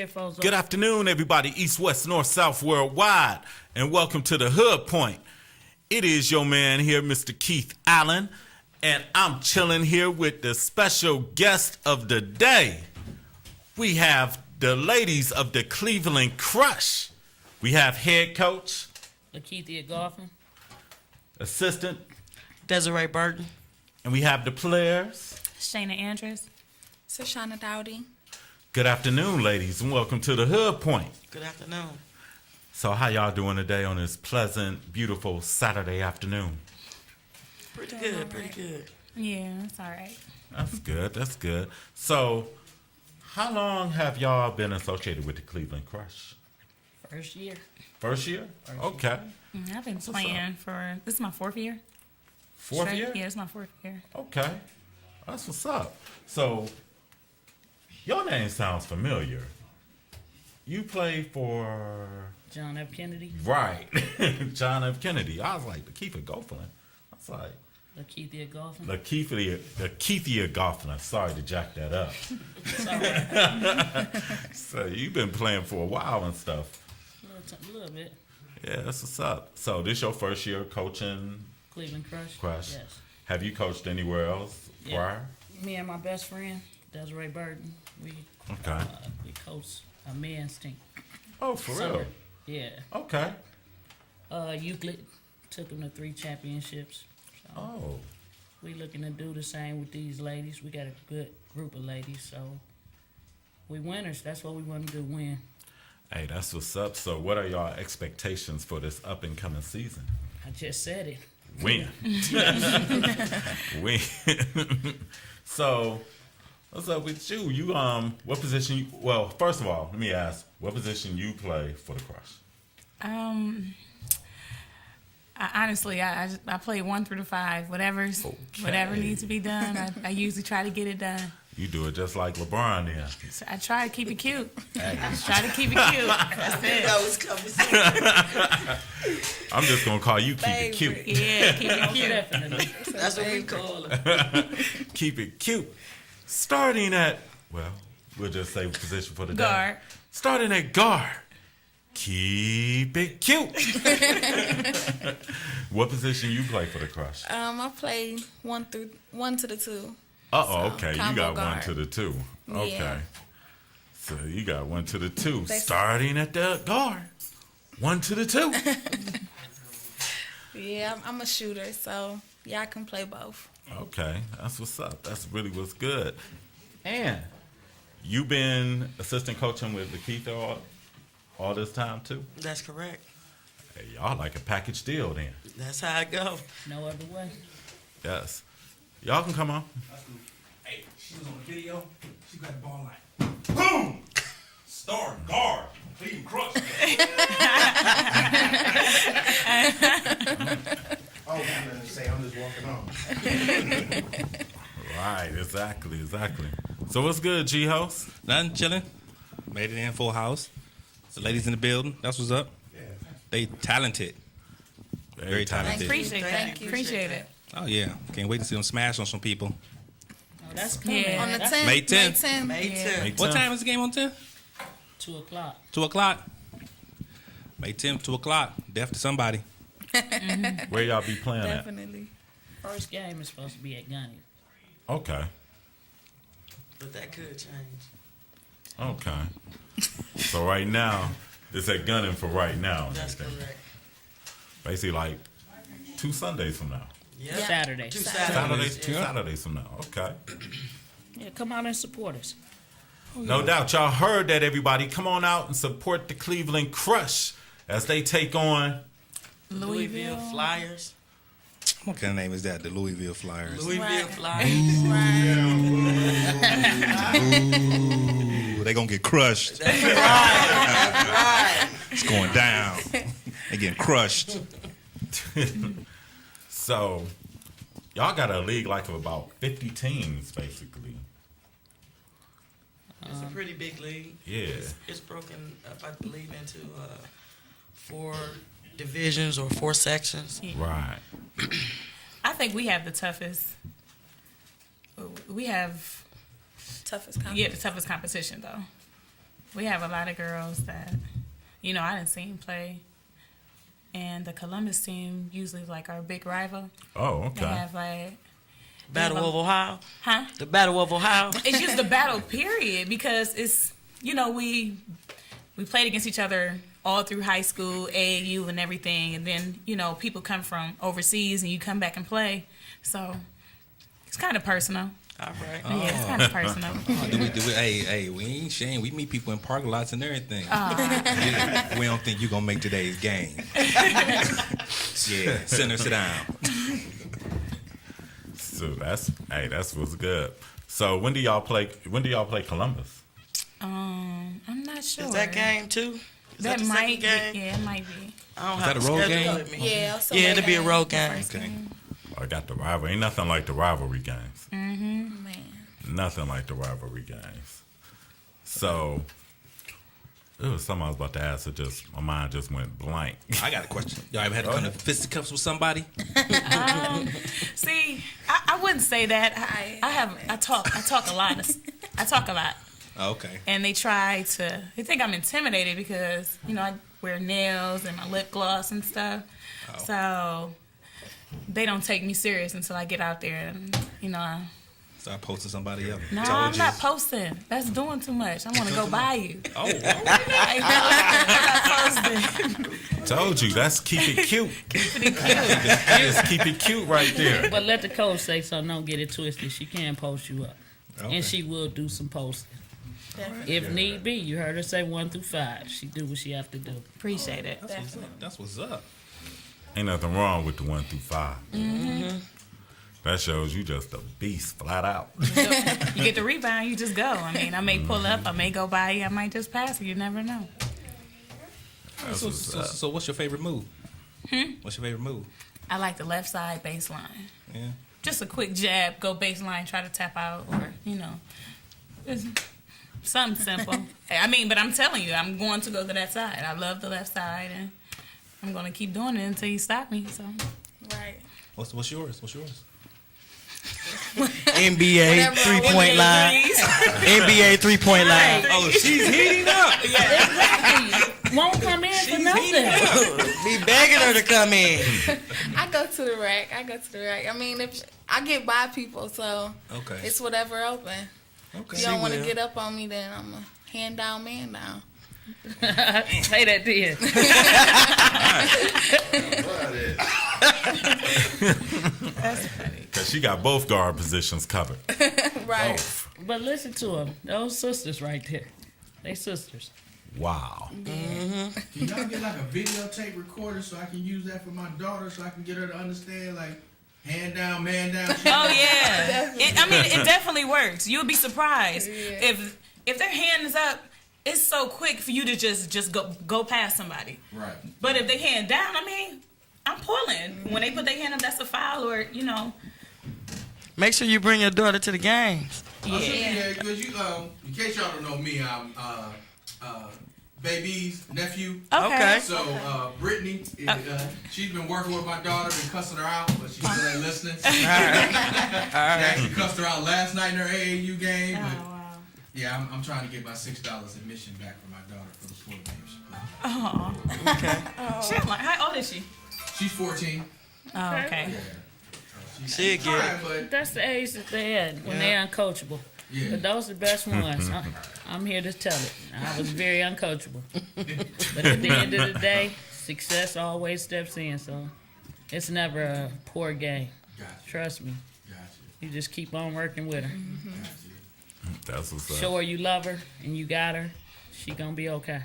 headphones on. Good afternoon, everybody, east, west, north, south, worldwide, and welcome to the Hood Point. It is your man here, Mr. Keith Allen, and I'm chilling here with the special guest of the day. We have the ladies of the Cleveland Crush. We have head coach, Lakeithia Goffin. assistant, Desiree Burton. and we have the players. Shayna Andrews. Shoshana Dowdy. Good afternoon, ladies, and welcome to the Hood Point. Good afternoon. So how y'all doing today on this pleasant, beautiful Saturday afternoon? Pretty good, pretty good. Yeah, it's all right. That's good, that's good. So how long have y'all been associated with the Cleveland Crush? First year. First year? Okay. I've been what's playing for, this is my fourth year. Fourth Straight? year? Yeah, it's my fourth year. Okay. That's what's up. So your name sounds familiar. You play for John F. Kennedy. right, John F. Kennedy. I was like, Lakeithia Goffin. I was like, Lakeithia Goffin. Lakeithia Goffin. Sorry to jack that up. It's all right. So you've been playing for a while and stuff. A little bit. Yeah, that's what's up. So this your first year coaching Cleveland Crush. Crush? Yes. Have you coached anywhere else Yeah. prior? Me and my best friend, Desiree Burton, we Okay. we coach a men's team. Oh, for Summer. real? Yeah. Okay. Euclid took them to 3 championships. So Oh, we looking to do the same with these ladies. We got a good group of ladies, so we winners. That's what we want to do, win. hey, that's what's up. So what are y'all expectations for this up and coming season? I just said it. Win. Win. So, what's up with you? You what position? Well, first of all, let me ask, what position you play for the Crush? I play 1 through 5. Whatever needs to be done, I usually try to get it done. You do it just like LeBron, then. So I try to keep it cute. I try to keep it cute. That's it. That was coming. I'm just gonna call you keep it cute. Yeah, keep it cute. Definitely. That's what we call it. Keep it cute. Starting at, well, we'll just say position for the day. Guard. Starting at guard. Keep it cute. What position you play for the Crush? I play 1 to the 2. Uh-oh, So, okay. You combo got 1 guard. to the 2. Okay. Yeah. So you got 1 to the 2. They- Starting at the guard. 1 to the 2. Yeah, I'm a shooter, so yeah, I can play both. Okay. That's what's up. That's really what's good. And you been assistant coaching with Lakeithia all this time too? That's correct. Hey, y'all like a package deal then. That's how I go. No other way. Yes. Y'all can come on. Hey, she was on the video. She got the ball like, boom! Star guard. Cleveland Crush. I don't got nothing to say. I'm just walking on. Right, exactly. So what's good, G-Host? Nothing, chilling. Made it in full house. The ladies in the building. That's what's up. They talented. Very talented. Appreciate that. Thank you. Appreciate it. Oh yeah. Can't wait to see them smash on some people. Oh, that's coming. Yeah. On the That's 10th, May 10th. 10th. May 10th. May What 10th? time is the game on 10th? 2 o'clock. 2 o'clock. May 10th, 2 o'clock. Death to somebody. Where y'all be playing at? Definitely. First game is supposed to be at Gunny. Okay. But that could change. Okay. So right now, it's at Gunning for right now. That's I think. correct. Basically like 2 Sundays from now. Yeah. Saturday. 2 Saturdays, Saturdays. 2 Saturdays from now. Okay. Yeah, come out and support us. No doubt. Y'all heard that, everybody. Come on out and support the Cleveland Crush as they take on Louisville Flyers. What kind of name is that? The Louisville Flyers. Louisville Right. Flyers. Ooh, they gonna get crushed. That's right. It's going down. They getting crushed. So, y'all got a league like of about 50 teams, basically. It's a pretty big league. Yeah. It's broken up, I believe, into 4 divisions or 4 sections. Right. I think we have the toughest. We have Toughest competition. the toughest competition though. we have a lot of girls that, you know, I didn't see them play. And the Columbus team usually is like our big rival. Oh, They okay. have like, Battle of Ohio. huh? The Battle of Ohio. It's just the battle period because it's, you know, we played against each other all through high school, AAU and everything. And then, you know, people come from overseas and you come back and play. So it's kind of personal. All right. Yeah, it's kind of personal. Hey, we ain't shame. We meet people in parking lots and everything. We don't think you gonna make today's game. Yeah, sit down. So that's what's good. So when do y'all play Columbus? I'm not sure. Is that game too? Is That the might be. second game? Yeah, it might be. I don't Is have that a the road schedule game? with me. Yeah, so Yeah, it'll be a road game. Okay. I got the rivalry. Ain't nothing like the rivalry games. Man. Nothing like the rivalry games. So it was something I was about to ask. It just my mind just went blank. I got a question. Y'all ever had to come to fisticuffs with somebody? See, I wouldn't say that. I talk a lot. I talk a lot. Oh, okay. And they think I'm intimidated because, you know, I wear nails and my lip gloss and stuff. Oh. So they don't take me serious until I get out there and, you know, So I posted somebody up. no, Told I'm you. not posting. That's doing too much. I want to go buy you. Oh, I'm not posting. Told you that's keep it cute. Pretty cute. Just keep it cute right there. But let the coach say something. Don't get it twisted. She can post you up, okay. and she will do some posting if need be. You heard her say 1 through 5. She do what she have to do. Appreciate it. That's what's up. Ain't nothing wrong with the 1 through 5. Mm-hmm. That shows you just a beast, flat out. You get the rebound, you just go. I mean, I may pull up, I may go by you, I might just pass it. You never know. That's what's up. So what's your favorite move? What's your favorite move? I like the left side baseline. Yeah. Just a quick jab, go baseline, try to tap out, or, you know, just something simple. I mean, but I'm telling you, I'm going to go to that side. I love the left side, and I'm going to keep doing it until you stop me. So Right. What's yours? What's yours? NBA Whatever I 3-point line. NBA 3-point line. Oh, she's heating up. Exactly. Won't come in for nothing. Be begging her to come in. I go to the rack. I mean, if I get by people, so Okay. it's whatever open. Okay. If you don't want to will. get up on me, then I'm a hand down, man down. Say that then. Because she got both guard positions covered. Right. Both. But listen to them. Those sisters right there. They sisters. Wow. Can y'all get like a videotape recorder so I can use that for my daughter so I can get her to understand like hand down, man down? oh yeah, it definitely works. You'll be surprised if their hand is up. It's so quick for you to just go past somebody. Right. But if they hand down, I mean, I'm pulling. When they put their hand up, that's a foul, or you know. Make sure you bring your daughter to the games. Yeah, because you, in case y'all don't know me, I'm baby's nephew. Okay. So Brittany, she's been working with my daughter, been cussing her out, but she still ain't listening. She actually cussed her out last night in her AAU game. Oh But wow. yeah, I'm trying to get my $6 admission back for my daughter for the sport games. Oh. Okay. Shit, like, how old is she? She's 14. Oh, okay. She'll get it. Trying, but That's the age that they had when they're uncoachable. yeah. But those are the best ones. I'm here to tell it. I was very uncoachable. But at the end of the day, success always steps in. So it's never a poor game. Gotcha. Trust me. Gotcha. You just keep on working with her. Gotcha. That's what's up. Show her you love her and you got her. She gonna be okay.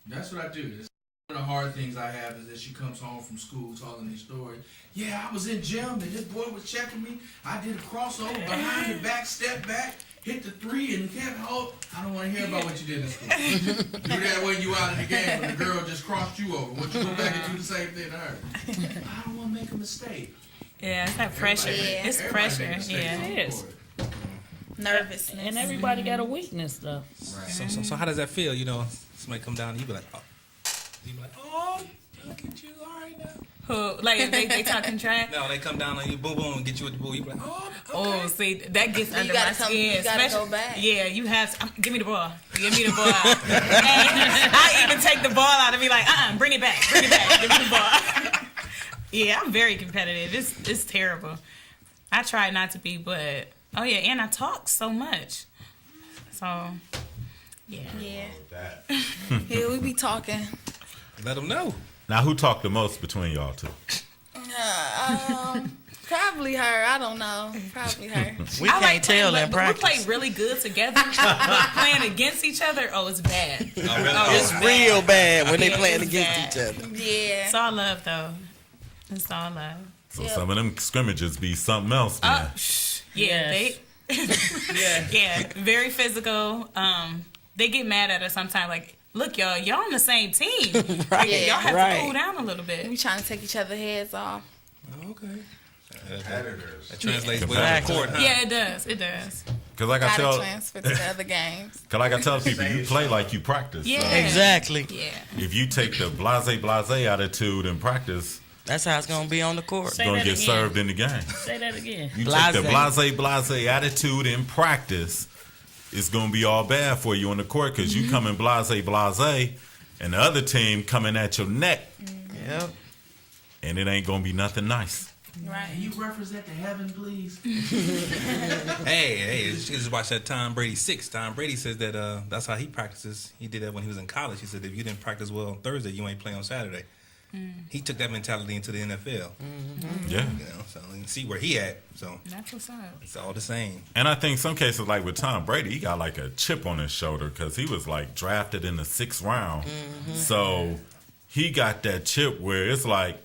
That's what I do. One of the hard things I have is that she comes home from school telling these stories. Yeah, I was in gym and this boy was checking me. I did a crossover behind the back, step back, hit the 3 and kept hold. I don't want to hear about what you did in school. Do that when you out in the game and the girl just crossed you over. Would you go back and do the same thing to her? I don't want to make a mistake. Yeah, it's that pressure. Yeah. It's Everybody pressure. make mistakes Yeah. on the It is. court. Nervousness. And everybody got a weakness though. Right. So how does that feel? You know, somebody come down and you be like, oh. You be like, oh, Look at you, all right now. Who, like if they talking trash? No, they come down on you, boom, boom, and get you with the boo. You be like, oh, okay. Oh, see, that gets You under gotta my come- skin. you gotta especially- go back. Yeah, you have to. Give me the ball. Give me the ball. And I even take the ball out and be like, bring it back. Bring it back. Give me the ball. Yeah, I'm very competitive. It's terrible. I try not to be, but oh yeah, and I talk so much. So yeah. Yeah. Yeah, we be talking. Let them know. Now, who talked the most between y'all two? Probably her. I don't know. Probably her. We I can't like tell playing, in but we practice. play really good together. But playing against each other, oh, it's bad. Oh, really? It's real bad when they Yeah, playing it's against bad. each other. Yeah. It's all love, though. It's all love. So Yep. some of them scrimmages be something else, man. Yeah, Yes. they. Yeah, very physical. They get mad at us sometimes. Like, look, y'all on the same team. Right. Yeah. Y'all have Right. to cool down a little bit. We trying to take each other's heads off. Okay. That translates well to Exactly. court, huh? Yeah, it does. It does. Because like I Gotta tell, transfer to the other games. cause like I tell people, you play like you practice. Yeah. So Exactly. Yeah. if you take the blase attitude in practice, That's how it's gonna be on the court. Say you're gonna that get again. served in the game. Say that again. You take the Blase. blase attitude in practice, it's gonna be all bad for you on the court because you come in blase, and the other team coming at your neck, Yep. and it ain't gonna be nothing nice. Right. Can you represent the heaven, please? Hey, just watch that Tom Brady 6. Tom Brady says that that's how he practices. He did that when he was in college. He said if you didn't practice well on Thursday, you ain't playing on Saturday. He took that mentality into the NFL. Yeah. You know, so you can see where he at. So That's what's up. it's all the same. And I think some cases, like with Tom Brady, he got like a chip on his shoulder because he was like drafted in the 6th round. So he got that chip where it's like,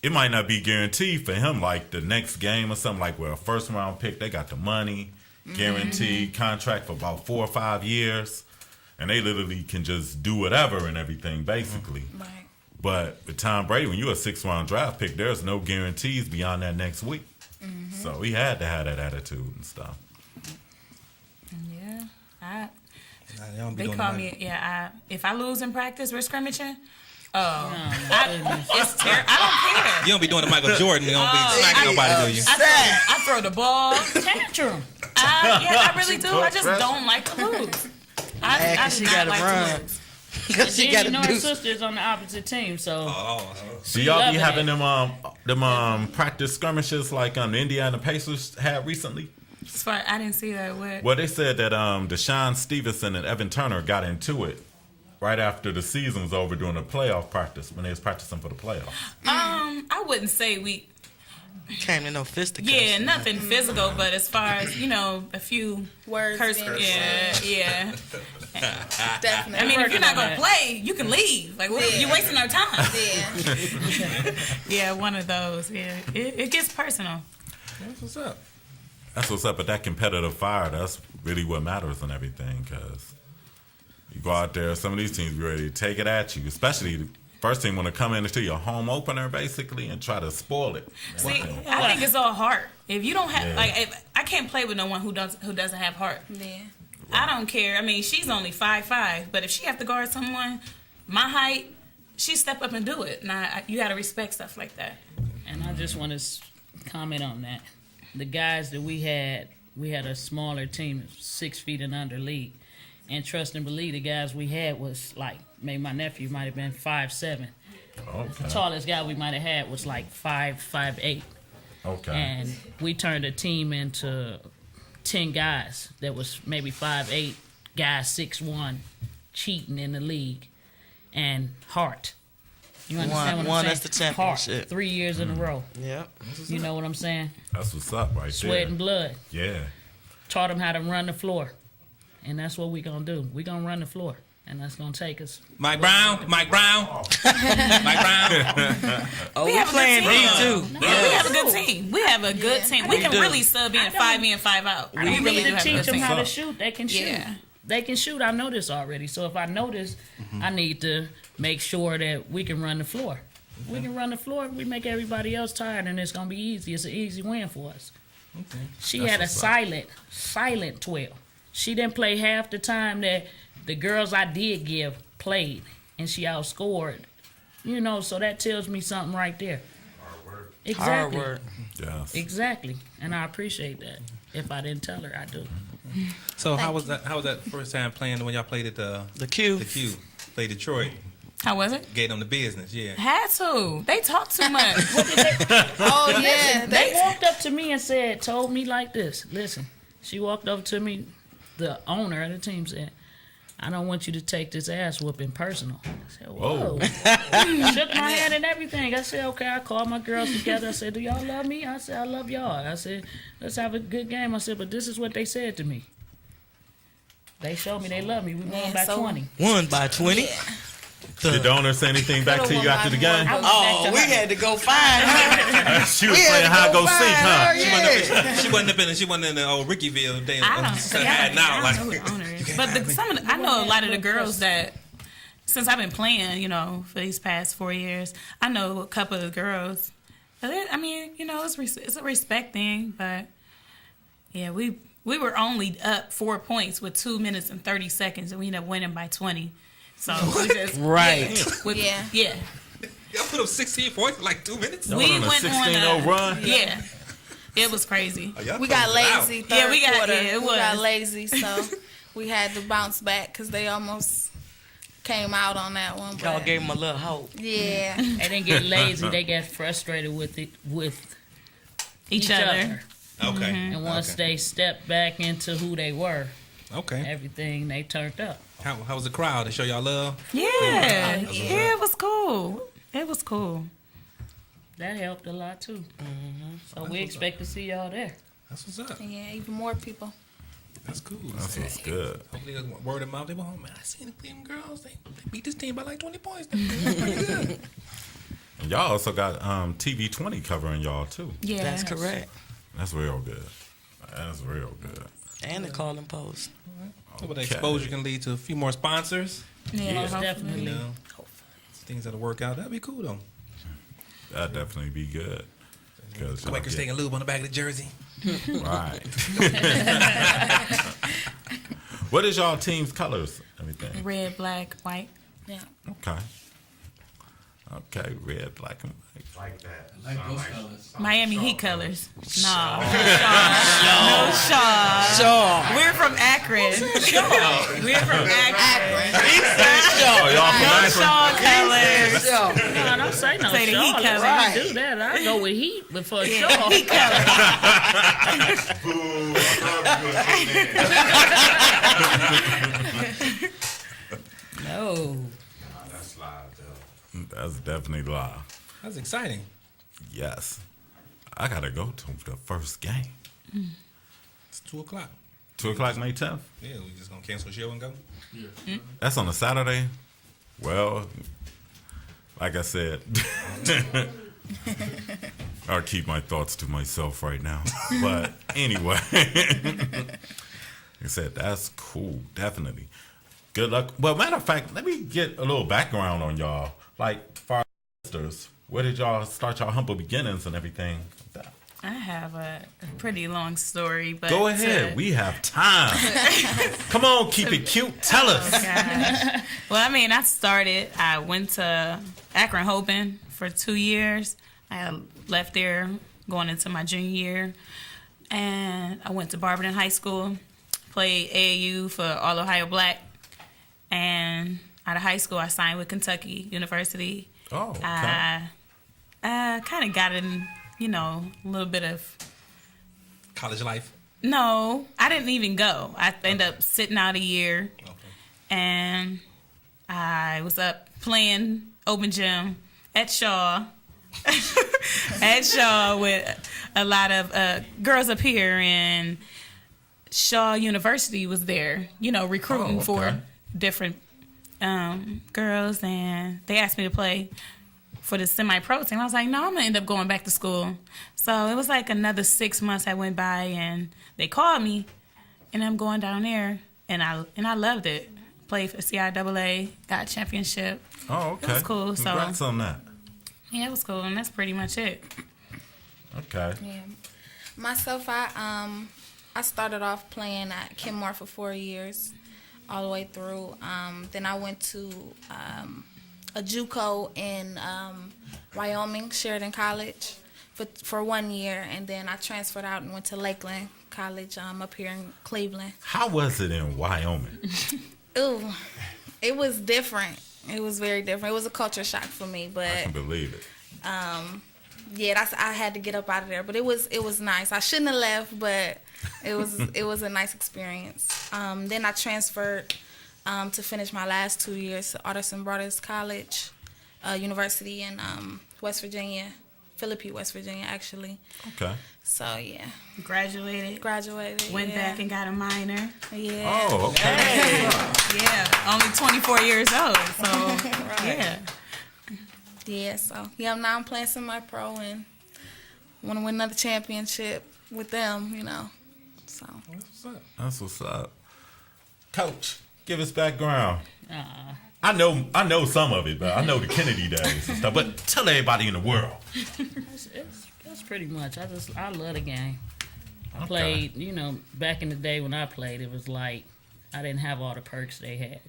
it might not be guaranteed for him like the next game or something, like where a 1st round pick, they got the money, guaranteed contract for about 4 or 5 years. And they literally can just do whatever and everything, basically. Right. But with Tom Brady, when you're a 6th round draft pick, there's no guarantees beyond that next week. So he had to have that attitude and stuff. Yeah. They don't be They doing call that. me. If I lose in practice, we're scrimmaging. Oh, Goodness. it's terrible. I don't care. You don't be doing the Michael Jordan. You don't be smacking nobody, do you? I throw the ball. Tantrum. I really do. I just don't like to lose. I Cause do she not gotta like run. to lose. Cause she Then, gotta you know, her do. sister's on the opposite team, so So y'all be loving having it. them practice skirmishes like the Indiana Pacers had recently? As far, I didn't see that. What? Well, they said that Deshaun Stevenson and Evan Turner got into it right after the season was over during the playoff practice when they was practicing for the playoffs. I wouldn't say we. Came to no fisticuffs. Yeah, nothing physical, but as far as a few Words. curse. being Yeah, said. yeah. Definitely. I mean, if you're not gonna that. play, you can leave. Like, what, you're wasting our time. Yeah. Yeah, one of those. Yeah, it gets personal. That's what's up. That's what's up. But that competitive fire, that's really what matters and everything. Because you go out there, some of these teams be ready to take it at you, especially the first team want to come into your home opener basically and try to spoil it. See, I think it's all heart. If you don't have, Yeah. if I can't play with no one who doesn't have heart. Yeah. I don't care. I mean, she's only 5'5", but if she have to guard someone my height, she step up and do it. Now you got to respect stuff like that. And I just want to comment on that. The guys that we had a smaller team, 6 feet and under league. And trust and believe, the guys we had was like, maybe my nephew might have been 5'7". Okay. The tallest guy we might have had was like 5'8". Okay. And we turned a team into 10 guys that was maybe 5'8", guys 6'1", cheating in the league. And heart. You understand what I'm Won saying? us the championship. Heart, 3 years in a row. Yep. You know what I'm saying? That's what's up right Sweat there. and blood. Yeah. Taught them how to run the floor. And that's what we're going to do. We're going to run the floor. And that's going to take us. Mike Brown. Mike Brown. Oh, We we have a playing good D team. too. Yeah, we have a good team. We have a good team. We can do. really sub in 5 in, 5 out. I don't really need do to have a teach good them team. how to shoot. They can shoot. Yeah. They can shoot. I know this already. So if I know this, I need to make sure that we can run the floor. We can run the floor. We make everybody else tired, and it's going to be easy. It's an easy win for us. She had a what's up. silent 12. She didn't play half the time that the girls I did give played, and she outscored You know, so that tells me something right there. Hard Exactly. work. Yes. Exactly. And I appreciate that. If I didn't tell her, I do. So how was that? How was that first time playing when y'all played at The Q. the Q? Played Detroit. How was it? Gave them the business. Yeah. Had to. They talk too much. Oh yeah, They walked up to me and told me like this. Listen, she walked up to me, the owner of the team said, I don't want you to take this ass whooping personal. I said, whoa. Shook my hand and everything. I said, okay. I called my girls together. I said, do y'all love me? I said, I love y'all. I said, let's have a good game. I said, but this is what they said to me. They showed me they love me. We won Man, by so- 20. Won by 20. Did the owner say anything back to you after the game? Oh, we had to go find her. She was We had playing to hide go find seek, huh? her, yeah. She wasn't in the old Rickyville day. I don't, Hiding out I don't know like. who the owner is. But I know a lot of the girls that, since I've been playing, you know, for these past 4 years, I know a couple of the girls. But I mean, you know, it's a respect thing. But yeah, we were only up 4 points with 2 minutes and 30 seconds, and we ended up winning by 20. So we just Right. yeah. Y'all put up 16 points in like 2 minutes. Y'all We went on a went on 16-0 run? Yeah, it was crazy. Oh, y'all we got closed it out. lazy. Yeah, Third we got- quarter. yeah, it we got was. lazy, so we had to bounce back because they almost came out on that one. Y'all But gave him a little hope. yeah, They didn't get lazy. They got frustrated with Each other. Okay. And once they stepped back into who they were, Okay. everything they turned up. How was the crowd? They show y'all love? Yeah, it was cool. It was cool. That helped a lot too. So we expect to see y'all there. That's what's up. yeah, even more people. That's cool. That's what's good. Hopefully, that's word of mouth. They were, oh man, I seen them girls. They beat this team by like 20 points. That's pretty good. And y'all also got TV 20 covering y'all too. Yeah, That's correct. That's real good. That's real good. And the calling post. Hope that exposure can lead to a few more sponsors. Yeah, Most hopefully. You definitely. know, things that'll work out. That'd be cool though. That'd definitely be good. 'Cause y'all Quaker get- steak and lube on the back of the jersey. Right. What is y'all team's colors? Everything. Red, black, white. Yeah. Okay. Okay, red, black, and white. Like those colors. Miami Heat colors. No. No, Shaw. Shaw. We're from Akron. We're from Akron. Oh, y'all from No Akron? Shaw colors. No, don't say no Say the Heat Charlotte. colors. I do that. I go with Heat before Shaw. Heat colors. No. That's definitely live. That's exciting. Yes. I gotta go to the first game. It's 2:00. 2:00 May 10th? Yeah, we just gonna cancel the show and go. That's on a Saturday? Well, like I said, I'll keep my thoughts to myself right now. But anyway, like I said, that's cool. Definitely. Good luck. Well, matter of fact, let me get a little background on y'all. Like, for our sisters, where did y'all start your humble beginnings and everything? I have a pretty long story, but Go ahead. We have time. Come on, keep it cute. Tell us. Gosh. Well, I mean, I went to Akron Hoban for 2 years. I left there going into my junior year. And I went to Barberton High School, played AAU for All Ohio Black. And out of high school, I signed with Kentucky University. Oh, okay. I kind of got in, a little bit of... College life. No, I didn't even go. I ended up sitting out a year. Okay. And I was up playing open gym at Shaw. At Shaw with a lot of girls up here, and Shaw University was there, recruiting for different girls, and they asked me to play for the semi-pro team. I was like, no, I'm gonna end up going back to school. So it was like another 6 months that went by, and they called me, and I'm going down there, and I loved it. Played for CIAA, got a championship. Oh, okay. It was cool. Congrats on that. Yeah, it was cool, and that's pretty much it. Okay. Yeah. Myself, I started off playing at Kenmore for 4 years, all the way through. Then I went to a JUCO in Wyoming, Sheridan College, for 1 year, and then I transferred out and went to Lakeland College up here in Cleveland. How was it in Wyoming? Ooh, it was different. It was very different. It was a culture shock for me, I but can believe it. yeah, I had to get up out of there. But it was nice. I shouldn't have left, but it was a nice experience. Then I transferred to finish my last 2 years to Artisan Brothers College, University in West Virginia, Philippi, West Virginia, actually. Okay. So yeah, Graduated. Went yeah. back and got a minor. Yeah. Oh, okay. Yeah, only 24 years old. So yeah. Yeah. So yeah, now I'm playing semi-pro and want to win another championship with them. So. That's what's up. Coach, give us background. Uh, I know some of it, but I know the Kennedy days and stuff. But tell everybody in the world. that's pretty much. I love the game. I Okay. played, back in the day when I played, it was like I didn't have all the perks they had.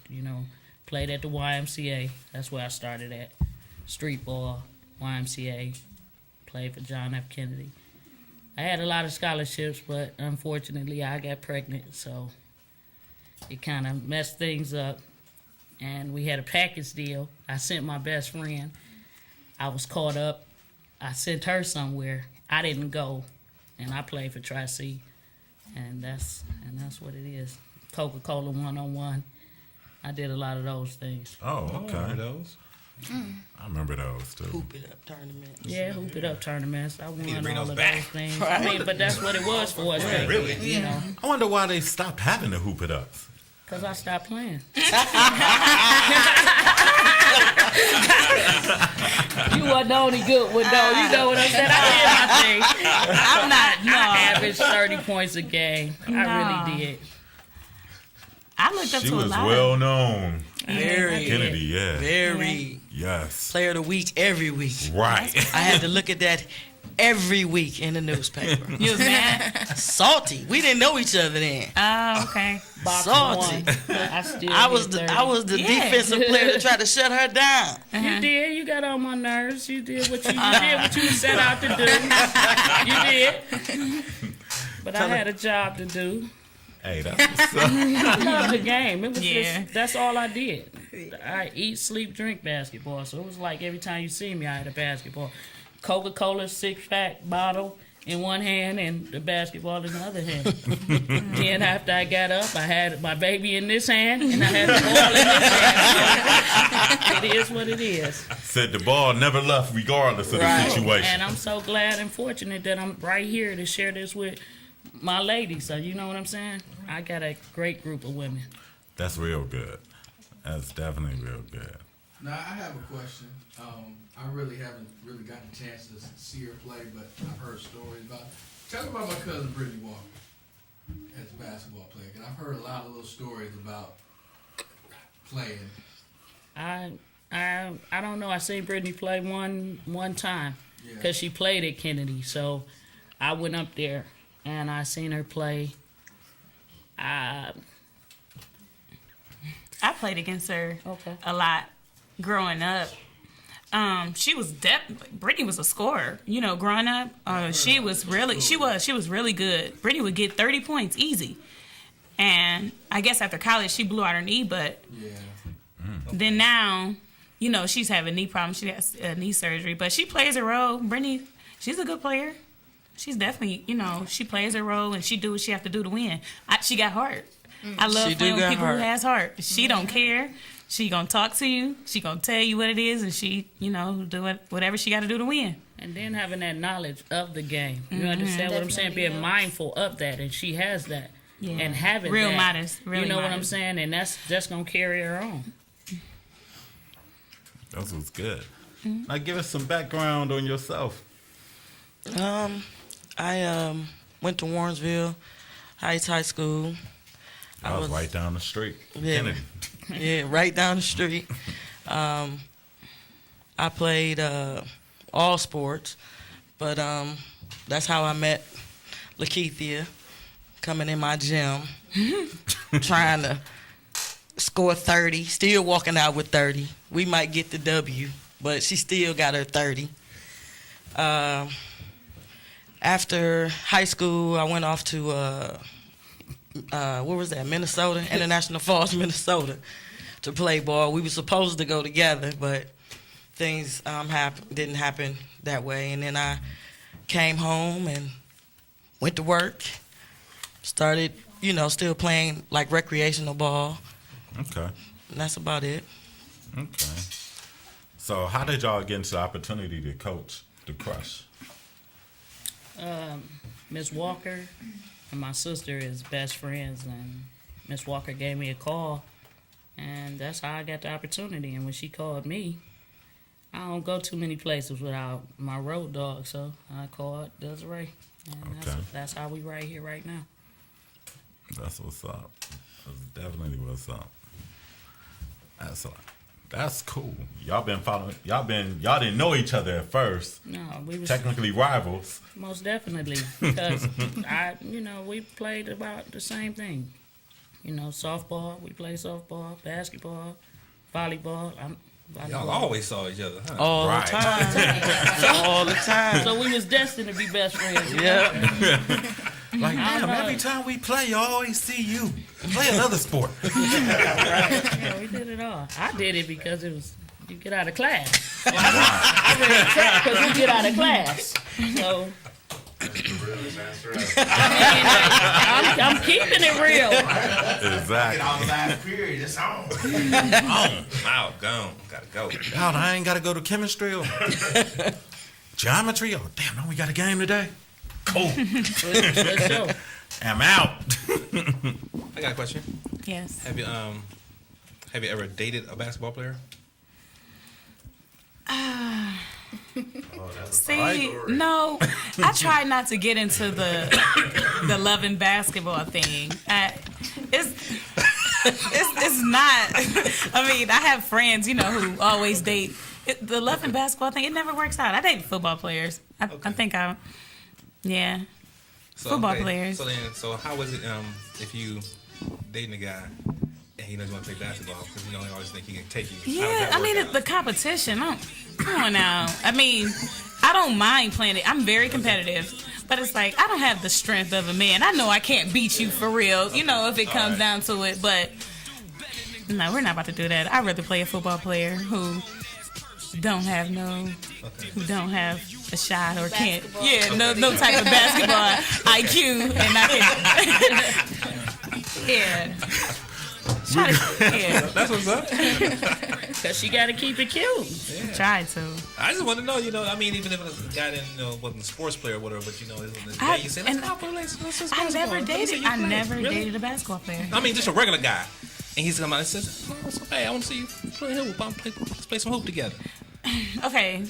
Played at the YMCA. That's where I started at. Street ball, YMCA. Played for John F. Kennedy. I had a lot of scholarships, but unfortunately I got pregnant, so it kind of messed things up. And we had a package deal. I sent my best friend. I was caught up. I sent her somewhere. I didn't go, and I played for Tri-C, and that's what it is. Coca-Cola 1-on-1. I did a lot of those things. Oh, okay. Those. I remember those too. Hoop it up tournament. Yeah, hoop it up tournaments. I need to won bring all those of back. those things. I mean, but that's what it was for us. back Really? then, I wonder why they stopped having the hoop it ups. Because I stopped playing. You wasn't the only good one, though. You know what I'm saying? I did my thing. I'm not. No. I averaged 30 points a game. I No. really did. I looked up She to a was lot. well known. Very, Kennedy, yeah. very Yes. player of the week every week. Right. I had to look at that every week in the newspaper. You was mad? Salty. We didn't know each other then. Oh, okay. Boxing Salty. one. I still I was hit the 30. I was the Yeah. defensive player that tried to shut her down. You did. You got on my nerves. You did what you set out to do. You did. But I had a job to do. Hey, that's what's up. I loved the game. It was Yeah. that's all I did. I eat, sleep, drink basketball. So it was like every time you see me, I had a basketball. Coca-Cola 6-pack bottle in one hand and the basketball in the other hand. Then after I got up, I had my baby in this hand and I had the ball in this hand. It is what it is. Said the ball never left regardless of the situation. And I'm so glad and fortunate that I'm right here to share this with my ladies. So you know what I'm saying? I got a great group of women. That's real good. That's definitely real good. Now I have a question. I really haven't really gotten a chance to see her play, but I've heard stories about. Tell me about my cousin Brittany Walker as a basketball player, and I've heard a lot of little stories about playing. I don't know. I seen Brittany play one time Yeah. because she played at Kennedy. So I went up there and I seen her play. I played against her Okay. a lot growing up. She was Brittany was a scorer. Growing up, she was really good. Brittany would get 30 points easy. And I guess after college she blew out her knee, but Yeah. then now, she's having knee problems. She has knee surgery, but she plays a role. Brittany, she's a good player. She's definitely, she plays a role and she do what she have to do to win. She got heart. I love She do playing with got people heart. who has heart. She don't care. She gonna talk to you. She gonna tell you what it is, and she, do whatever she got to do to win. And then having that knowledge of the game. You understand what I'm saying? Definitely Being helps. mindful of that. And she has that. Yeah. And having Real that. matters. Really you know what I'm matters. saying? And that's going to carry her on. That's what's good. Now give us some background on yourself. I went to Warrensville Heights High School. I was right down the street. Yeah. Kennedy. Yeah, right down the street. I played all sports, but that's how I met Lakeithia, coming in my gym, trying to score 30, still walking out with 30. We might get the W, but she still got her 30. After high school, I went off to, where was that, Minnesota, International Falls, Minnesota, to play ball. We were supposed to go together, but things didn't happen that way. And then I came home and went to work, started, still playing like recreational ball. Okay. And that's about it. Okay. So how did y'all get into the opportunity to coach the Crush? Miss Walker and my sister is best friends, and Miss Walker gave me a call, and that's how I got the opportunity. And when she called me, I don't go too many places without my road dog, so I called Desiree, and Okay. that's how we right here right now. That's what's up. That's definitely what's up. That's cool. Y'all been following. Y'all didn't know each other at first. No, we was Technically rivals. most definitely because we played about the same thing. Softball. We play softball, basketball, volleyball. Y'all always saw each other, huh? All Right. the time. All the time. So we was destined to be best friends. Yeah. Like, I damn, know. every time we play, I always see you. Play another sport. Yeah, we did it all. I did it because it was you get out of class. So I ran track because we get out of class. So I'm keeping it real. Exactly. On the last period, it's on. Out, gone. Gotta go. God, I ain't got to go to chemistry or geometry. Oh, damn, no, we got a game today. Cool. Let's go. I'm out. I got a question. Yes. Have you ever dated a basketball player? See, no, I try not to get into the loving basketball thing. It's not. I mean, I have friends, who always date. The loving basketball thing, it never works out. I date football players. I think yeah. So, Football players. So how is it if you dating a guy and he doesn't want to play basketball because he always think he can take you? How does Yeah, that I work mean, out? the competition. Come on now. I mean, I don't mind playing it. I'm very competitive. But it's like, I don't have the strength of a man. I know I can't beat you for real, if it comes down to it. But, no, we're not about to do that. I'd rather play a football player who don't have a shot or can't. Yeah, no type of basketball IQ. And I can, yeah. Yeah, That's what's up. Because she got to keep it cute. try to. I just want to know, I mean, even if a guy wasn't a sports player or whatever, but I- you say, and let's play basketball. I never Let me see dated. you I play. never Really? dated a basketball player. I mean, just a regular guy. And he's come out and says, hey, I want to see you play hoop. Let's play some hoop together. Okay.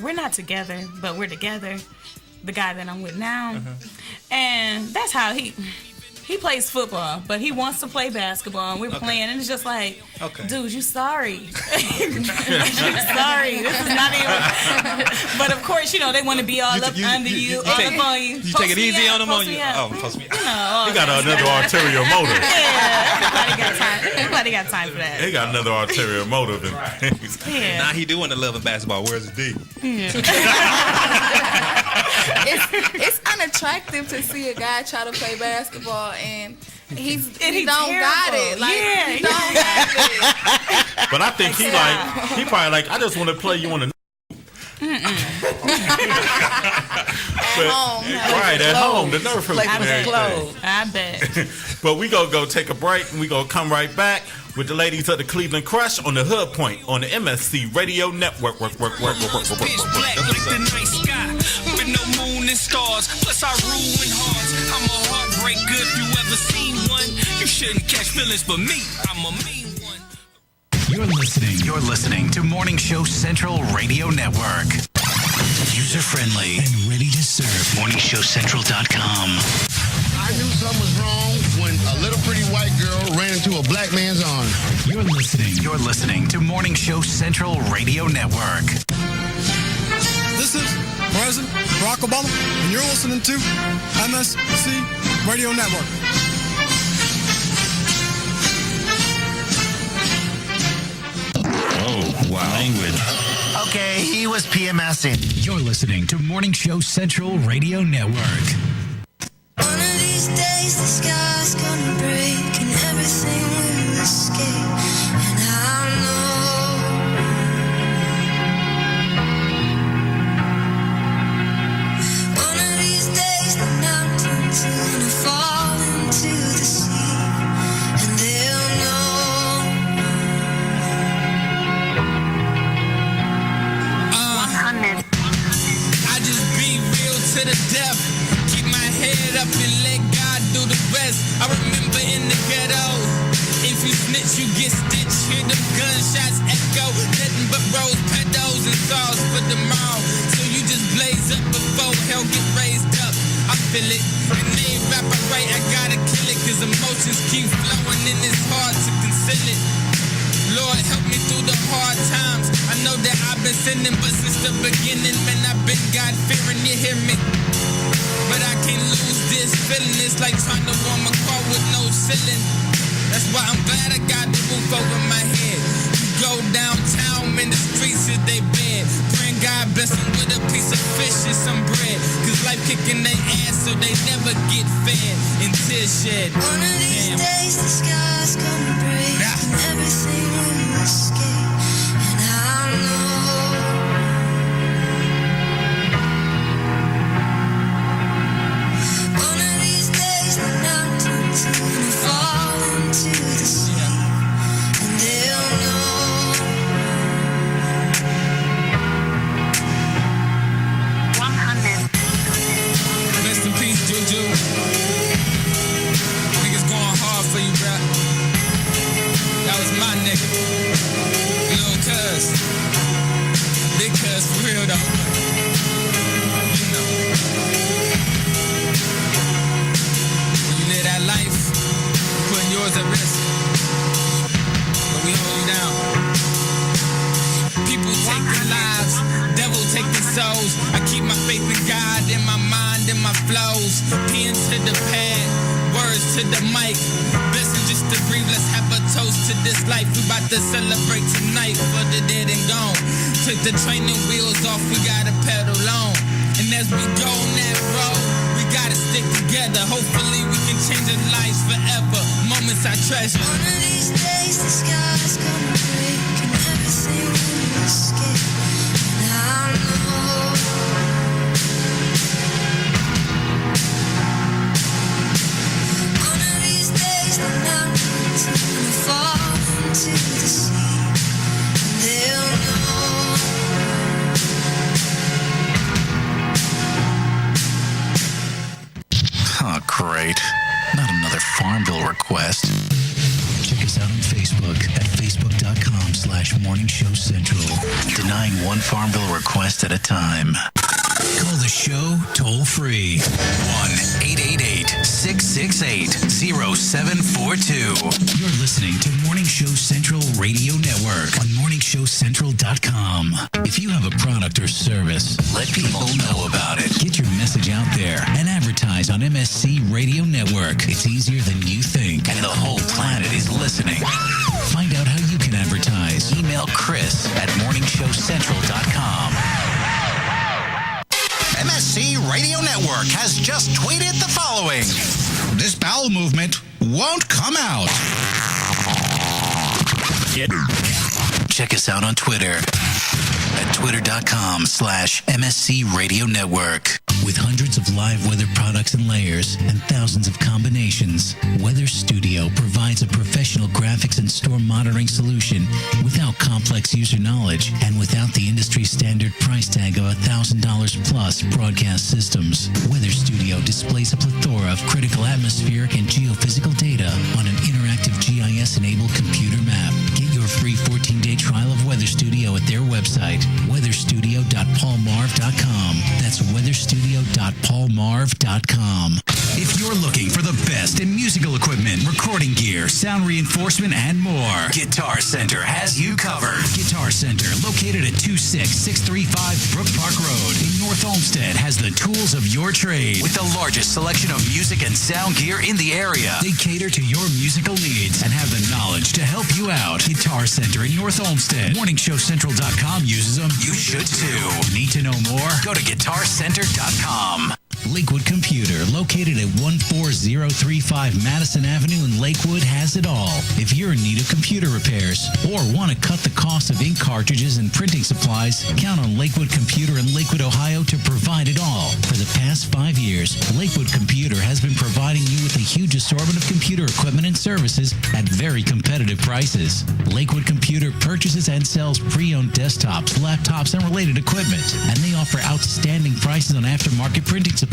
We're not together, but we're together. The guy that I'm with now, and that's how he plays football, but he wants to play basketball, and we're playing, and it's just like, dude, you sorry. You're sorry. This is not even. But of course, they want to be all up under you, all up on you. You take it easy on them on you. Oh, post me out. He got another arterial motive. Yeah, everybody got time. Everybody got time for that. He got another arterial motive. And Yeah. Now he do want to love in basketball. Where's the D? It's unattractive to see a guy try to play basketball and he he's don't got it. terrible. Like, Yeah, he don't have it. But I think he probably like, I just want to play you on the. home. Right, at home, the Nerf hoop Play and with the everything. clothes. I bet. But we gonna go take a break and we gonna come right back with the ladies of the Cleveland Crush on the Hood Point on the MSC Radio Network. Pitch black like the night sky with no moon and stars. Plus I ruin hearts. I'm a heartbreaker. If you ever seen one, you shouldn't catch feelings, but me, I'm a mean one. You're listening to Morning Show Central Radio Network. User friendly and ready to serve. MorningShowCentral.com. I knew something was wrong when a little pretty white girl ran into a black man's arms. You're listening to Morning Show Central Radio Network. This is President Barack Obama, and you're listening to MSC Radio Network. Wow. Language. Okay, he was PMSing. You're listening to Morning Show Central Radio Network. One of these days the sky's gonna break and everything will escape. And I know one of these days the mountains are gonna fall into the sea. And they'll know. 100. I just be real to the death. Keep my head up and let God do the rest. I remember in the ghetto, if you snitch, you get stitched. Hear them gunshots echo. Nothing but rose petals and sauce for tomorrow. So you just blaze up before hell get raised up. I feel it. And they ain't rap I write, I gotta kill it. Cause emotions keep flowing and it's hard to conceal it. Lord, help me through the hard times. I know that I've been sinning, but since the beginning, man, I've been God-fearing, you hear me? But I can't lose this feeling. It's like trying to warm a car with no ceiling. That's why I'm glad I got the roof over my head. You go downtown, man, the streets is they bed. Praying God bless them with a piece of fish and some bread. Cause life kicking their ass so they never get fed. And tears shed. One of these days the sky's gonna break and everything will escape. And I know one of these days the mountains are gonna fall into the sea. And they'll know. 100. Rest in peace, Juju. Niggas going hard for you, bro. That was my nigga. Lil' Cuz. Big Cuz for real, though. You know. When you live that life, you're putting yours at risk. But we hold you down. People taking lives, devil taking souls. I keep my faith in God in my mind and my flows. Pen to the pad, words to the mic. Blessing just to breathe, let's have a toast to this life. We about to celebrate tonight for the dead and gone. Took the training wheels off, we gotta pedal on. And as we go on that road, we gotta stick together. Hopefully we can change our lives forever. Moments I treasure. One of these days the sky's gonna break and everything will escape. And I know one of these days the mountains are gonna fall into the sea. And they'll know. Oh, great. Not another Farmville request. Check us out on Facebook at facebook.com/Morning Show Central. Denying one Farmville request at a time. Call the show toll free. 1-888-668-0742. You're listening to Morning Show Central Radio Network on morningshowcentral.com. If you have a product or service, let people know about it. Get your message out there and advertise on MSC Radio Network. It's easier than you think, and the whole planet is listening. Find out how you can advertise. Email Chris at morningshowcentral.com. MSC Radio Network has just tweeted the following. This bowel movement won't come out. Check us out on Twitter at twitter.com/MSC Radio Network. With hundreds of live weather products and layers and thousands of combinations, Weather Studio provides a professional graphics and store monitoring solution without complex user knowledge and without the industry standard price tag of $1,000 plus broadcast systems. Weather Studio displays a plethora of critical atmospheric and geophysical data on an interactive GIS-enabled computer map. Get your free 14-day trial of Weather Studio at their website, weatherstudio.paulmarv.com. That's weatherstudio.paulmarv.com. If you're looking for the best in musical equipment, recording gear, sound reinforcement, and more, Guitar Center has you covered. Guitar Center, located at 26635 Brook Park Road in North Olmsted, has the tools of your trade with the largest selection of music and sound gear in the area. They cater to your musical needs and have the knowledge to help you out. Guitar Center in North Olmsted. MorningShowCentral.com uses them. You should too. Need to know more? Go to GuitarCenter.com. Lakewood Computer, located at 14035 Madison Avenue in Lakewood, has it all. If you're in need of computer repairs or want to cut the cost of ink cartridges and printing supplies, count on Lakewood Computer in Lakewood, Ohio to provide it all. For the past 5 years, Lakewood Computer has been providing you with a huge assortment of computer equipment and services at very competitive prices. Lakewood Computer purchases and sells pre-owned desktops, laptops, and related equipment, and they offer outstanding prices on aftermarket printing supplies,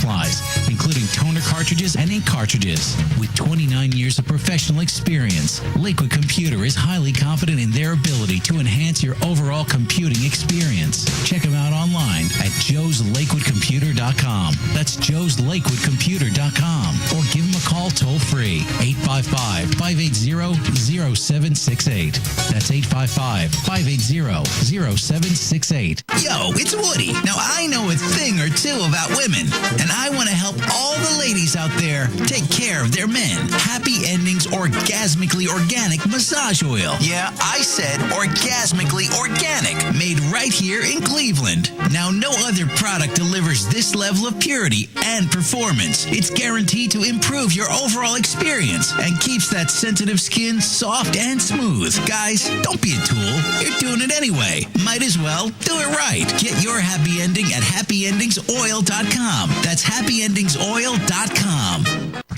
including toner cartridges and ink cartridges. With 29 years of professional experience, Lakewood Computer is highly confident in their ability to enhance your overall computing experience. Check them out online at joeslakewoodcomputer.com. That's joeslakewoodcomputer.com. Or give them a call toll-free, 855-580-0768. That's 855-580-0768. Yo, it's Woody. Now, I know a thing or two about women, and I want to help all the ladies out there take care of their men. Happy Endings Orgasmically Organic Massage Oil. Yeah, I said orgasmically organic, made right here in Cleveland. Now, no other product delivers this level of purity and performance. It's guaranteed to improve your overall experience and keeps that sensitive skin soft and smooth. Guys, don't be a tool. You're doing it anyway. Might as well do it right. Get your happy ending at happyendingsoil.com. That's happyendingsoil.com.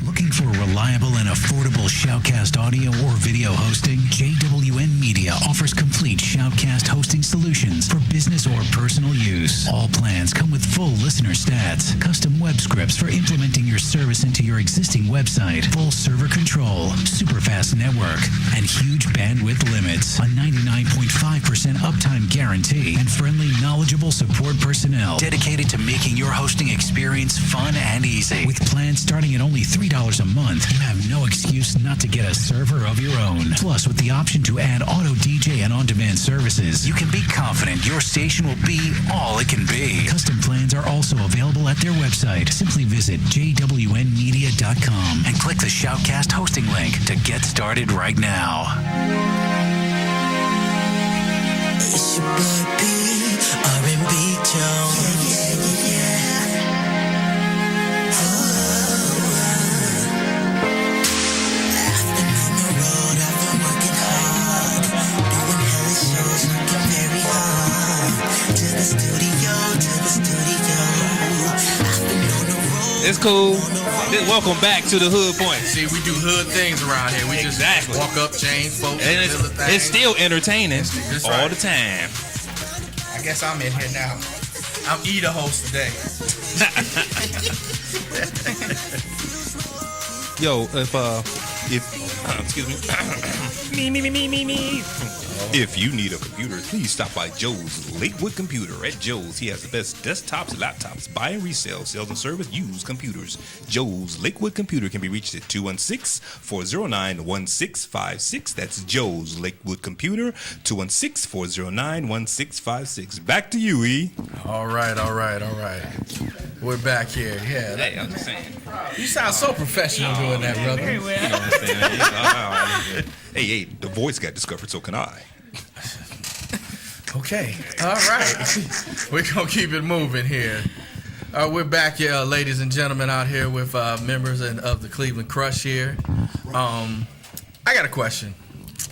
Looking for reliable and affordable Shoutcast audio or video hosting? JWN Media offers complete Shoutcast hosting solutions for business or personal use. All plans come with full listener stats, custom web scripts for implementing your service into your existing website, full server control, super fast network, and huge bandwidth limits. A 99.5% uptime guarantee and friendly, knowledgeable support personnel dedicated to making your hosting experience fun and easy. With plans starting at only $3 a month, you have no excuse not to get a server of your own. Plus, with the option to add auto DJ and on-demand services, you can be confident your station will be all it can be. Custom plans are also available at their website. Simply visit jwnmedia.com and click the Shoutcast hosting link to get started right now. It's your boy B, R&B Jones. It's cool. Welcome back to the Hood Point. See, we do hood things around here. We just walk up, change folks, and it's still entertaining all right. the time. I guess I'm in here now. I'm the host today. Yo, if excuse me. If you need a computer, please stop by Joe's Lakewood Computer. At Joe's, he has the best desktops, laptops, buy and resell, sales and service, used computers. Joe's Lakewood Computer can be reached at 216-409-1656. That's Joe's Lakewood Computer, 216-409-1656. Back to you, E. All right. We're back here. Yeah. Hey, I'm just saying. You sound so professional doing that, brother. Very well. You know what I'm saying? Hey, the voice got discovered, so can I. Okay. All right. We're going to keep it moving here. We're back here, ladies and gentlemen, out here with members of the Cleveland Crush here. I got a question.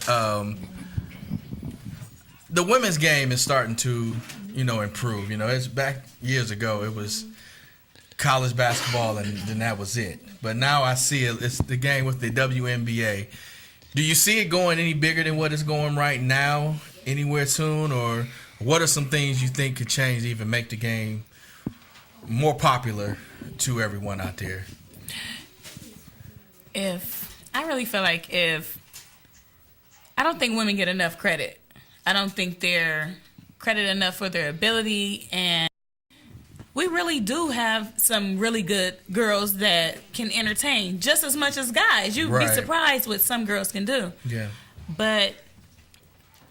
The women's game is starting to, improve. It's back years ago. It was college basketball, and then that was it. But now I see it's the game with the WNBA. Do you see it going any bigger than what it's going right now, anywhere soon? Or what are some things you think could change to even make the game more popular to everyone out there? I really feel like I don't think women get enough credit. I don't think they're credited enough for their ability, and we really do have some really good girls that can entertain just as much as guys. You'd be surprised what some girls can do. Yeah. But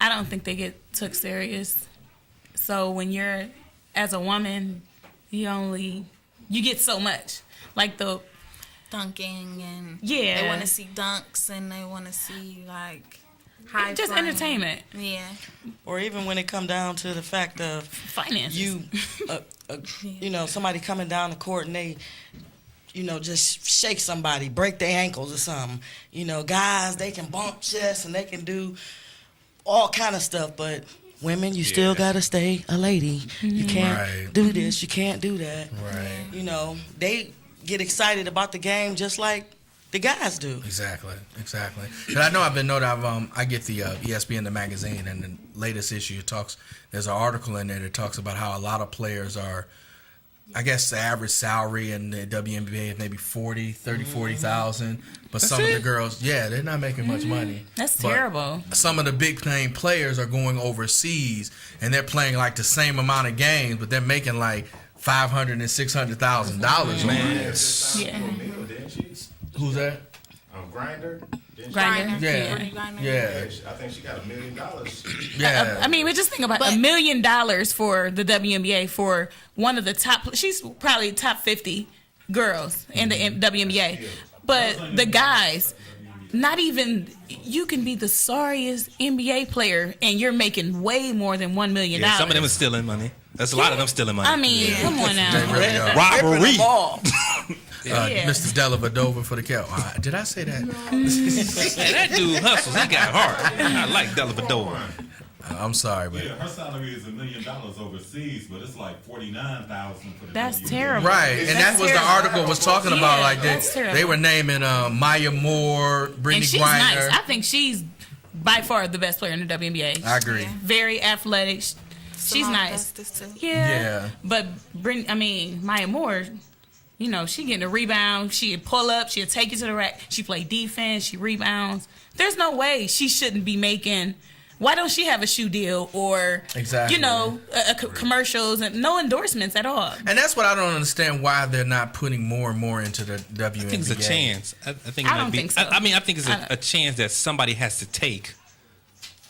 I don't think they get took serious. So when you're, as a woman, you get so much. Like the dunking and yeah, they want to see dunks and they want to see like high just flying. entertainment. Yeah. Or even when it come down to the fact of finances. You know, somebody coming down the court and they, you know, just shake somebody, break their ankles or something. You know, guys, they can bump chests and they can do all kind of stuff, but women, you still gotta stay a lady. You can't do this, you can't do that. Right. You know, they get excited about the game just like the guys do. Exactly. But I know I've been noted. I get the ESPN the magazine, and the latest issue talks. There's an article in there that talks about how a lot of players are. I guess the average salary in the WNBA is maybe 40,000, but some of the girls, they're not making much money. That's But terrible. Some of the big name players are going overseas and they're playing like the same amount of games, but they're making like $500,000 and $600,000. Man, who's that? Grinder. Grinder. Yeah. I think she got $1 million. Yeah. I mean, we just think about $1 million for the WNBA for one of the top. She's probably top 50 girls in the WNBA, but the guys, not even. You can be the sorriest NBA player and you're making way more than $1 million. Yeah, some of them are stealing money. That's a lot of them stealing money. I mean, come on now. Robbery. Mr. Dellavedova for the Cal. Did I say that? Hey, that dude hustles. He got heart. I like Dellavedova. I'm sorry, but her salary is $1 million overseas, but it's like $49,000 for the That's WNBA. terrible. Right, and that's what the article was talking about. Like that's they terrible. were naming Maya Moore, And Brittany she's Griner. nice. I think she's by far the best player in the WNBA. I agree. Very athletic. She's Simone nice. Augustus, too. Yeah. But Maya Moore, you know, she getting a rebound. She'll pull up. She'll take you to the rack. She play defense. She rebounds. There's no way she shouldn't be making. Why don't she have a shoe deal or, Exactly. you know, commercials and no endorsements at all? And that's what I don't understand, why they're not putting more and more into the WNBA. I think it's a chance. I think it I might don't be. think so. I mean, I think it's a chance that somebody has to take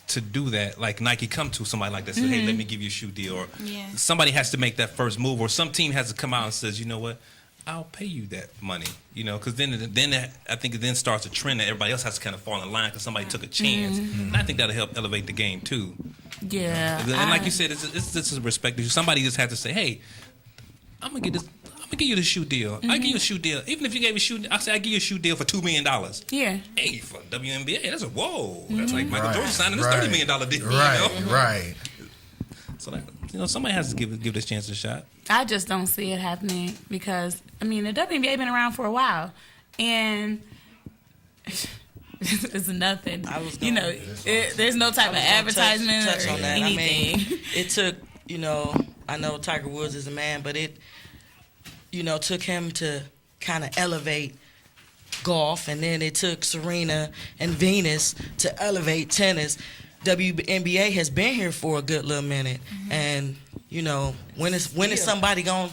to do that. Like Nike come to somebody like that, say, hey, let me give you a shoe deal. Or somebody has to make that first move. Or some team has to come out and says, you know what, I'll pay you that money. You know, because then I think it then starts a trend that everybody else has to kind of fall in line because somebody took a chance. And I think that'll help elevate the game too. Yeah. And like you said, it's just a respect issue. Somebody just had to say, hey, I'm gonna give you the shoe deal. I give you a shoe deal. Even if you gave me a shoe, I say I give you a shoe deal for $2 million. Yeah. Hey, for WNBA, that's a whoa. That's like Michael Jordan signing this $30 million deal. Right, you know? right. So that, you know, somebody has to give this chance a shot. I just don't see it happening because, I mean, the WNBA been around for a while, and it's nothing. You know, there's no type of advertisement touch or on that. anything. I mean, it took, you know, I know Tiger Woods is a man, but it, you know, took him to kind of elevate golf, and then it took Serena and Venus to elevate tennis. WNBA has been here for a good little minute, and you know, when is somebody gonna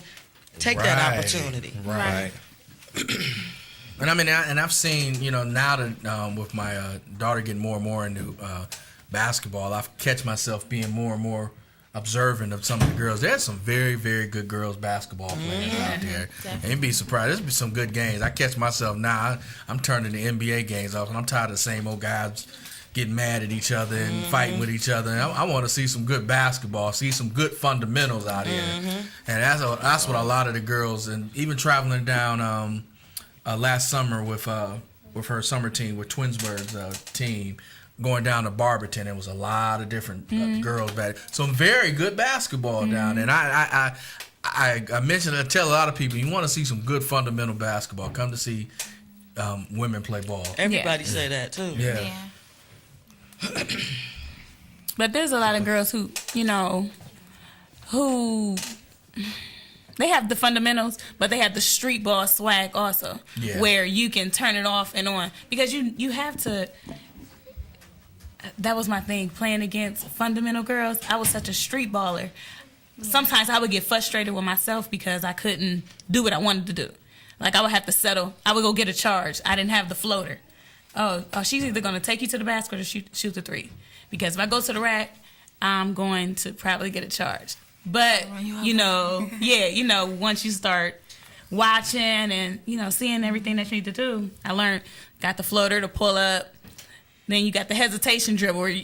take that opportunity? Right. And I mean, I've seen, you know, now that with my daughter getting more and more into basketball, I catch myself being more and more observant of some of the girls. There's some very, very good girls basketball players out there. And you'd be surprised. There's be some good games. I catch myself now. I'm turning the NBA games off, and I'm tired of the same old guys getting mad at each other and fighting with each other. And I want to see some good basketball, see some good fundamentals out here. And that's what a lot of the girls, and even traveling down last summer with her summer team, with Twinsburg's team, going down to Barberton, there was a lot of different girls back. Some very good basketball down there. And I mentioned, I tell a lot of people, you want to see some good fundamental basketball, come to see women play ball. Everybody say that too. Yeah. But there's a lot of girls who, you know, who they have the fundamentals, but they have the street ball swag also, where you can turn it off and on, because you have to. That was my thing, playing against fundamental girls. I was such a street baller. sometimes I would get frustrated with myself because I couldn't do what I wanted to do. Like I would have to settle. I would go get a charge. I didn't have the floater. Oh, she's either going to take you to the basket or shoot the three. Because if I go to the rack, I'm going to probably get a charge. But, once you start watching and, seeing everything that you need to do, I learned, got the floater to pull up. Then you got the hesitation dribble where,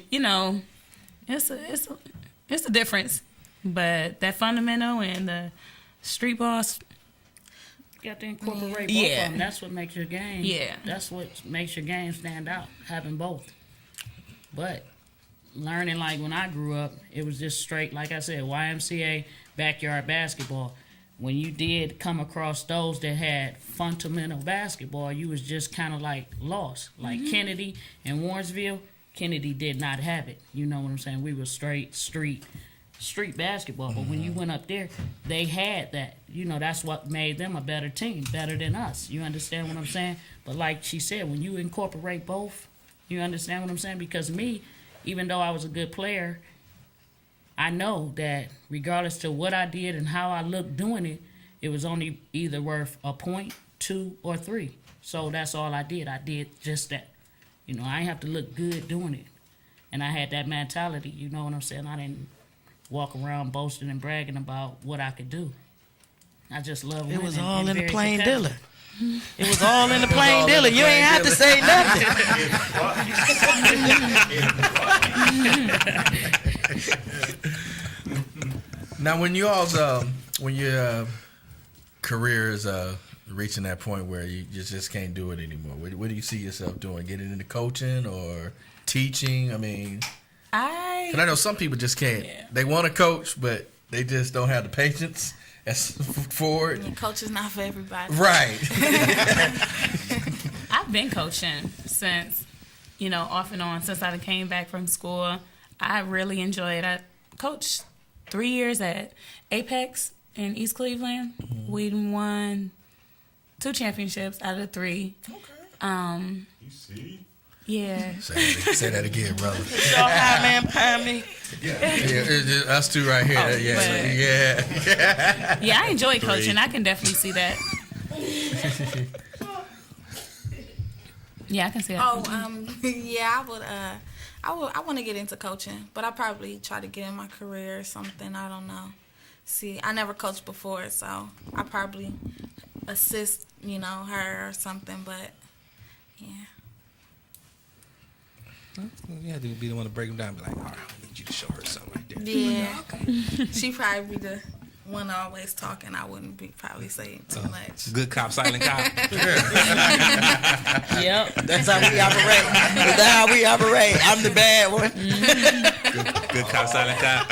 it's a difference. But that fundamental and the street boss, you got to incorporate both Yeah. of them. That's what makes your game. Yeah. That's what makes your game stand out, having both. But learning, like when I grew up, it was just straight, like I said, YMCA, backyard basketball. When you did come across those that had fundamental basketball, you was just kind of like lost. Like Kennedy and Warrensville, Kennedy did not have it. You know what I'm saying? We were straight street basketball. But when you went up there, they had that. That's what made them a better team, better than us. You understand what I'm saying? But like she said, when you incorporate both, you understand what I'm saying? Because me, even though I was a good player, I know that regardless to what I did and how I looked doing it, it was only either worth a point, 2, or 3. So that's all I did. I did just that. I didn't have to look good doing it. And I had that mentality, you know what I'm saying? I didn't walk around boasting and bragging about what I could do. I just love winning. It was all and in the very plain competitive. dealer. It was all in the plain dealer. You ain't have to say nothing. Now, when your career is reaching that point where you just can't do it anymore, what do you see yourself doing? Getting into coaching or teaching? I mean, and I know some people just can't. Yeah. They want to coach, but they just don't have the patience for it. Coach is not for everybody. Right. I've been coaching since, off and on, since I came back from school. I really enjoyed it. I coached 3 years at Apex in East Cleveland. We won 2 championships out of the 3. Okay. You see? Yeah. Say that again, brother. Y'all high man behind me. Yeah, it's just us two right here. Oh, Yeah. Yeah, I enjoy coaching. I can definitely see that. Yeah, I can see that. Yeah, I want to get into coaching, but I probably try to get in my career or something. I don't know. See, I never coached before, so I probably assist, her or something. But yeah. You have to be the one to break them down and be like, all right, I need you to show her something right there. Yeah. She probably be the one always talking. I wouldn't be probably saying too much. Good cop, silent cop. Yep. That's how we operate. That's how we operate. I'm the bad one. Good cop, silent cop.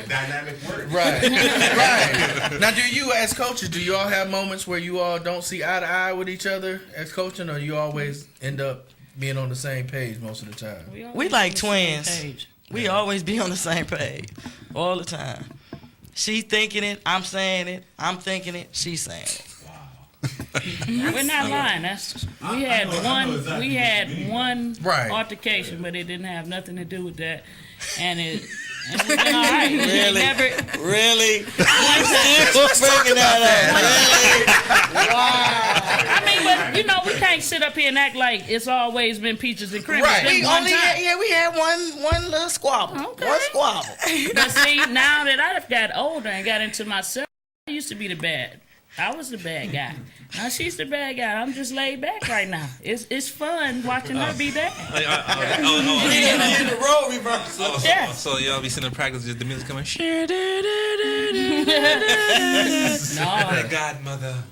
Dynamic work. Right. Now, do you as coaches, do you all have moments where you all don't see eye to eye with each other as coaching, or you always end up being on the same page most of the time? We like twins. We always be on the same page all the time. She thinking it, I'm saying it. I'm thinking it, she's saying it. We're not lying. We had one altercation, but it didn't have nothing to do with that, and we've been all right. Really? Still bringing that up. Really? Wow. I mean, but we can't sit up here and act like it's always been peaches and cream. Right. We had one little squabble. Okay. One squabble. But see, now that I've got older and got into myself, I used to be the bad. I was the bad guy. Now she's the bad guy. I'm just laid back right now. It's fun watching her be bad. The role reversal. Yeah. So y'all be sitting in practice, just the music coming. No. Godmother.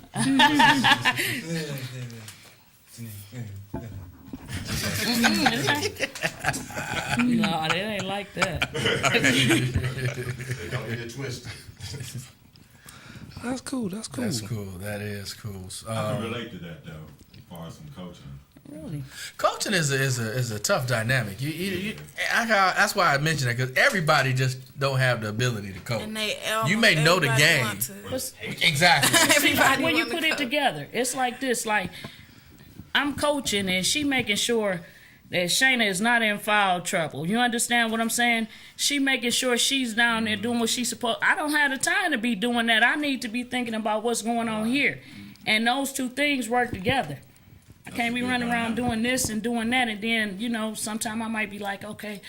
No, it ain't like that. Don't get it twisted. That's cool. That is cool. I can relate to that though, as far as some coaching. Really? Coaching is a tough dynamic. That's why I mentioned that, because everybody just don't have the ability to coach. And you may know the game. Exactly. When you put it together, it's like this. Like I'm coaching and she making sure that Shayna is not in foul trouble. You understand what I'm saying? She making sure she's down there doing what she's supposed. I don't have the time to be doing that. I need to be thinking about what's going on here. And those two things work together. I can't be running around doing this and doing that, and then, you know, sometime I might be like, okay,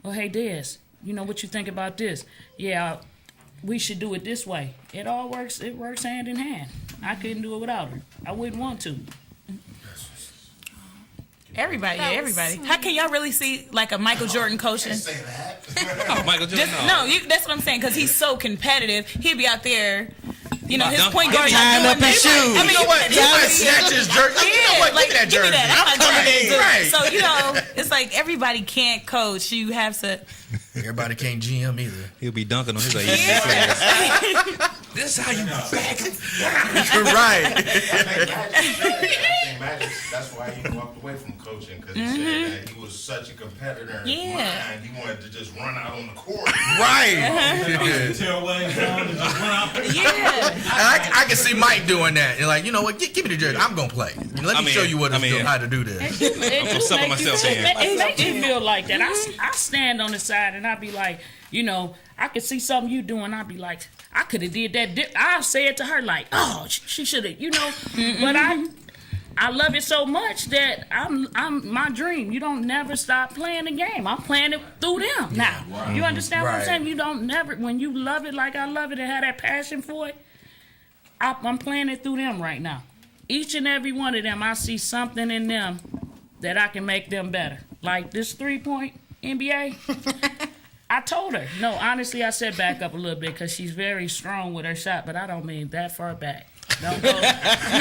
well, hey, Des, you know, what you think about this? Yeah, we should do it this way. It all works. It works hand in hand. I couldn't do it without her. I wouldn't want to. Everybody, yeah, everybody. How can y'all really see like a Michael Jordan coaching? Say that. Oh, Michael Jordan. That's what I'm saying, because he's so competitive. He'd be out there, you know, his Dunk- point guard tying not up doing his that. shoes. I mean, You know what? You might snatch his jersey. You know what? Give me that give me jersey. that. I'm not Right, doing that. right. So, you know, it's like everybody can't coach. You have to. Everybody can't GM either. He'll be dunking on his AAC players. This is how you back him. Right. I think Magic, that's why he walked away from coaching, because he said that he was such a competitor in his Yeah. mind, he wanted to just run out on the court. Right. Tailway down and just run out. Yeah. And I can see Mike doing that. And like, you know what? Give me the jersey. I'm gonna play. Let me show you how to do this. It gonna just sucker make you myself feel, in. it makes you feel like that. I stand on the side and I be like, you know, I could see something you doing. I be like, I could have did that. I'll say it to her like, oh, she should have, you know. But I love it so much that I'm my dream. You don't never stop playing the game. I'm playing it through them now. You understand what I'm Right. saying? You don't never, when you love it like I love it and have that passion for it, I'm playing it through them right now. Each and every one of them, I see something in them that I can make them better. Like this 3-point NBA. I told her, no, honestly, I said back up a little bit because she's very strong with her shot, but I don't mean that far back. Don't go. You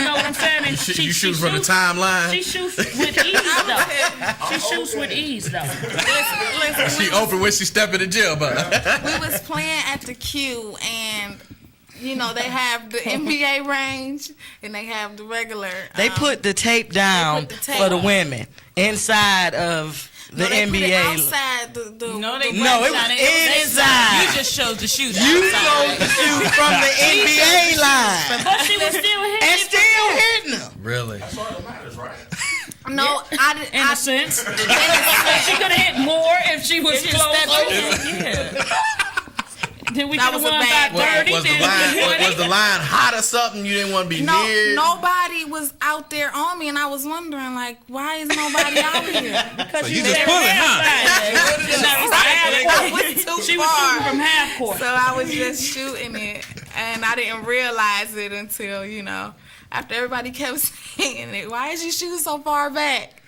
know what I'm saying? And You shoot from the timeline. She shoots with ease, though. She shoots with ease, though. Listen, She open when she step in the gym, but we was playing at the Q, and you know they have the NBA range and they have the regular. They put the tape down put the tape for the on. women inside of the no, they NBA. put it outside the No, they No, it wasn't. was inside. You just chose to shoot You outside. supposed to shoot from the NBA line But she was still hitting and it. still hitting them. really. That's all that matters, right? No, I didn't. In a sense. She could have hit more if she was If you close. step in. Then we That could have was a won bad by play. 30. Was the then line we was the line hot or something? You didn't want to be No, near. nobody was out there on me, and I was wondering, like, why is nobody out here? Because So you just pulling, huh? I was too She was far. shooting from half court. So I was just shooting it, and I didn't realize it until, you know, after everybody kept saying it. Why is you shooting so far back?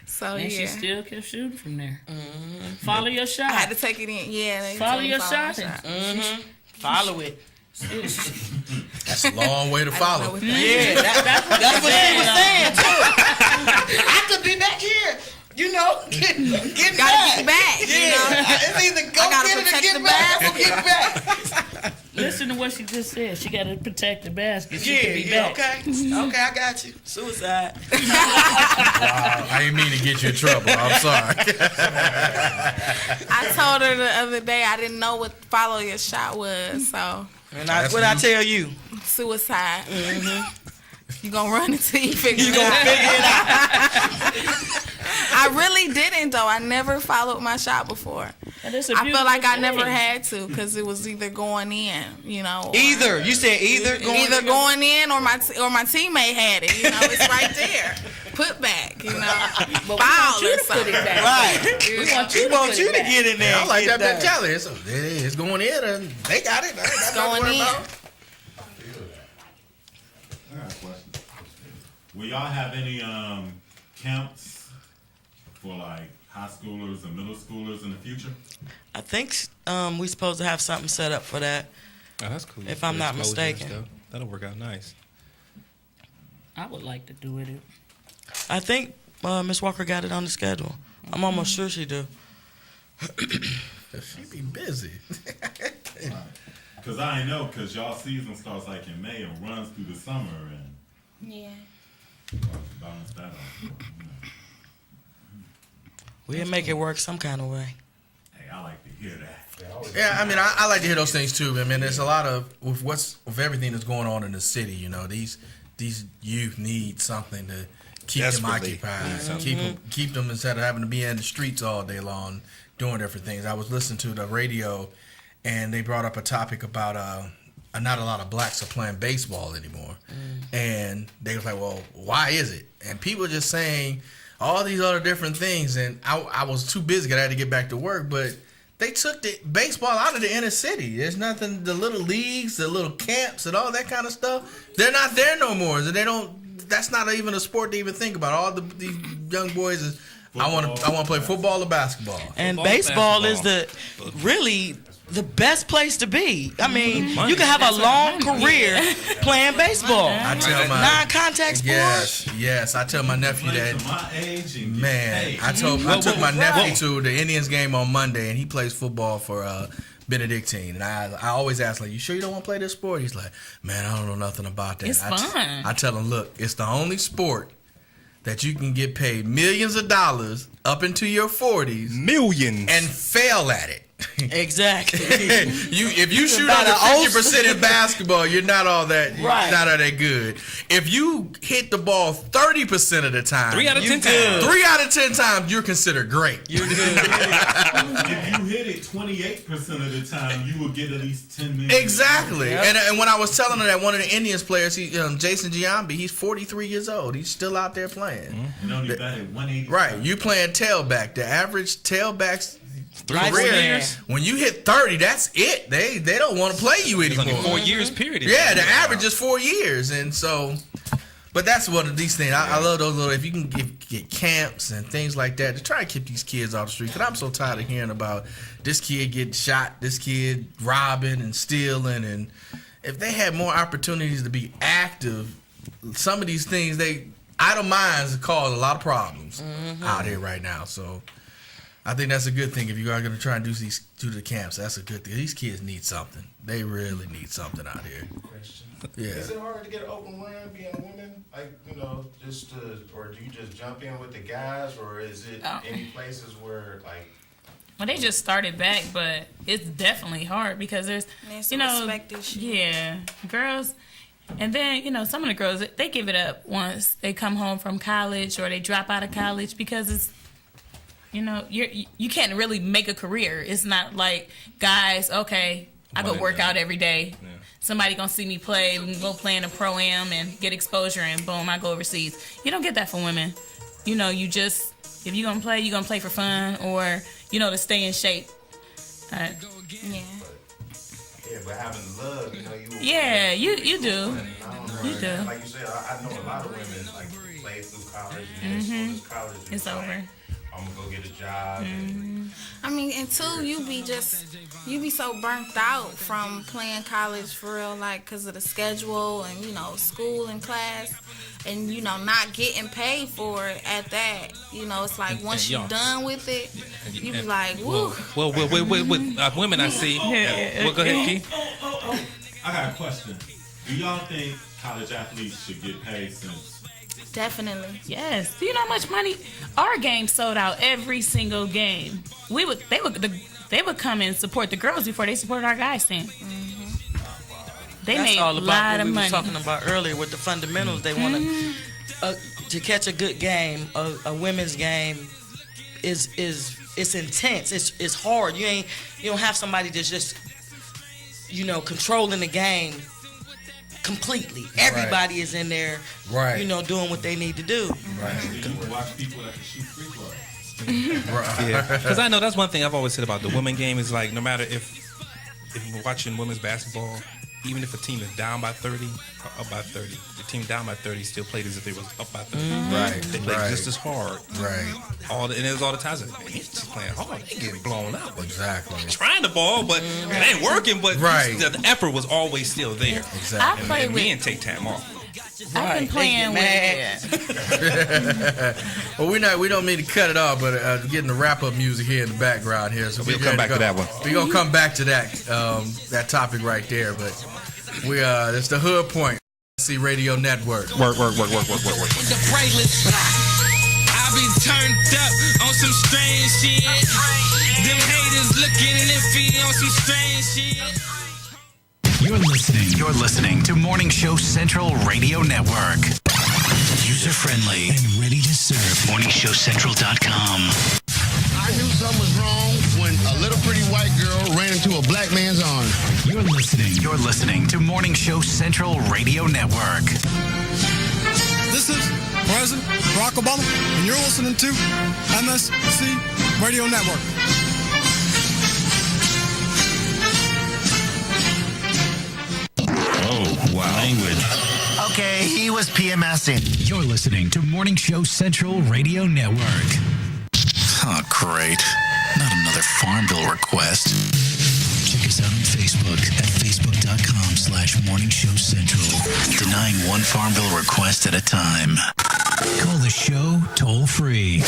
So And she yeah, still kept shooting from there. Follow your shot. I had to take it in. Yeah, they Follow told me your follow my shot. Follow it. That's a long way to follow. Yeah, that's what she was saying too. I could be back here, you know, getting Gotta back. get back, you Yeah, know. it's either go I gotta get it or protect get the back or basket. get back. Listen to what she just said. She got to protect the basket. She could be Yeah, back. okay, I got you. Suicide. Wow, I didn't mean to get you in trouble. I'm sorry. I told her the other day I didn't know what follow your shot was, so And what I tell you? suicide. You gonna run until you figure You it gonna out. figure it out. I really didn't though. I never followed my shot before. And it's a I felt like I beautiful never thing. had to because it was either going in, you know. or- Either you said either going in or my teammate had it. You know, it's right there. Put back. You know, But we foul want you or to put it something. back. Right. We want We you to want put you it to back. get in there. I and like get that challenge. It's going in, and they got it. I ain't got nothing to Going worry in. about. I got a question. Will y'all have any camps for like high schoolers and middle schoolers in the future? I think we supposed to have something set up for that. Oh, that's cool. If I'm not Exposure and mistaken. stuff. That'll work out nice. I would like to do it. I think Miss Walker got it on the schedule. I'm almost sure she do. She be busy. Because I ain't know, because y'all season starts like in May and runs through the summer and Yeah. balance that out. We'll make it work some kind of way. Hey, I like to hear that. Yeah, I mean, I like to hear those things too. I mean, there's a lot of with everything that's going on in the city. You know, these youth need something to keep them Desperately. occupied, keep them instead of having to be in the streets all day long doing different things. I was listening to the radio, and they brought up a topic about not a lot of blacks are playing baseball anymore, and they was like, well, why is it? And people were just saying all these other different things, and I was too busy 'cause I had to get back to work, but they took the baseball out of the inner city. There's nothing, the little leagues, the little camps, and all that kind of stuff. They're not there no more. They don't. That's not even a sport to even think about. All these young boys is. I want to play football or basketball. And baseball is really the best place to be. I mean, you can have a long career playing baseball. I tell my non-contact sport. Yes. I tell my nephew that. Man, I took my nephew to the Indians game on Monday, and he plays football for Benedictine. And I always ask, like, you sure you don't want to play this sport? He's like, man, I don't know nothing about that. It's fun. I tell him, look, it's the only sport that you can get paid millions of dollars up into your 40s. Millions. And fail at it. Exactly. If you shoot under 50% in basketball, you're not all that not all that good. If you hit the ball 30% of the time, 3 out of 10 times. 3 out of 10 times, you're considered great. If you hit it 28% of the time, you will get at least $10 million. Exactly. Yep. And when I was telling her that one of the Indians players, Jason Giambi, he's 43 years old. He's still out there playing. And only batted 180. Right. You playing tailback. The average tailback's career, when you hit 30, that's it. They don't want to play you anymore. It's only 4 years period. Yeah, the average is 4 years, and so. But that's one of these things. I love those little. If you can get camps and things like that to try to keep these kids off the street, because I'm so tired of hearing about this kid getting shot, this kid robbing and stealing, and if they had more opportunities to be active, some of these things idle minds cause a lot of problems out here right now. So. I think that's a good thing if you are going to try and do the camps. That's a good thing. These kids need something. They really need something out here. Yeah. Is it hard to get an open run being a woman? Like, or do you just jump in with the guys, or is it any places where like? Well, they just started back, but it's definitely hard because there's respect issue. Yeah, girls. And then, some of the girls, they give it up once they come home from college or they drop out of college because it's, you can't really make a career. It's not like guys, okay, I go work out every day. Yeah. Somebody gonna see me play. We can go play in a pro-am and get exposure, and boom, I go overseas. You don't get that for women. You just, if you're gonna play for fun or, to stay in shape. Yeah, but having love, you do. You do. Like you said, I know a lot of women like play through college, and as soon as college is it's over. I'm gonna go get a job. I mean, and two, you be so burnt out from playing college for real, like, because of the schedule and, school and class, and, not getting paid for it at that. It's like once you're done with it, you be like, woo. Well, women I see. Well, go ahead, Keith. I got a question. Do y'all think college athletes should get paid since? Definitely. Yes. Do you know how much money our game sold out every single game? They would come and support the girls before they supported our guys team. They That's made all a about lot what of we money. were talking about earlier with the fundamentals. They want to catch a good game. A women's game is it's intense. It's hard. You don't have somebody that's just controlling the game completely. Everybody is in there, doing what they need to do. Watch people that can shoot free throws. Yeah, because I know that's one thing I've always said about the women game is like no matter if we're watching women's basketball, even if a team is down by 30 or up by 30, the team down by 30 still played as if they was up by 30. Right. They played just as hard. Right. And there's all the times that he's just playing hard. They getting blown out. Exactly. Trying the ball, but it ain't working. But the effort was always still there. Exactly. And men take time off. I've been playing with Well, we don't mean to cut it off, but getting the wrap up music here in the background here. So we'll come back to that one. We're gonna come back to that topic right there. But it's the Hood Point Radio Network. Work. The bracelets. I been turned up on some strange shit. Them haters looking iffy on some strange shit. You're listening to Morning Show Central Radio Network. user-friendly, and ready to serve. MorningShowCentral.com. I knew something was wrong when a little pretty white girl ran into a black man's arms. You're listening to Morning Show Central Radio Network. This is President Barack Obama, and you're listening to MSC Radio Network. Oh, wow. Language. Okay, he was PMSing. You're listening to Morning Show Central Radio Network. Oh, great. Not another Farmville request. Check us out on Facebook at facebook.com/Morning Show Central. Denying one Farmville request at a time. Call the show toll free.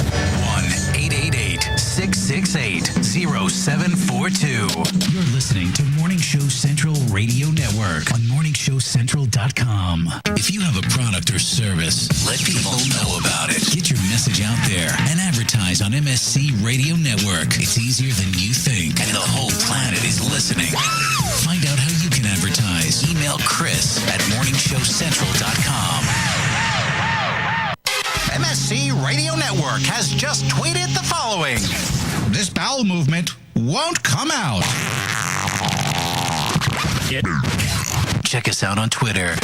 1-888-668-0742. You're listening to Morning Show Central Radio Network on MorningShowCentral.com. If you have a product or service, let people know about it. Get your message out there and advertise on MSC Radio Network. It's easier than you think, and the whole planet is listening. Find out how you can advertise. Email Chris at MorningShowCentral.com. MSC Radio Network has just tweeted the following. This bowel movement won't come out. Check us out on Twitter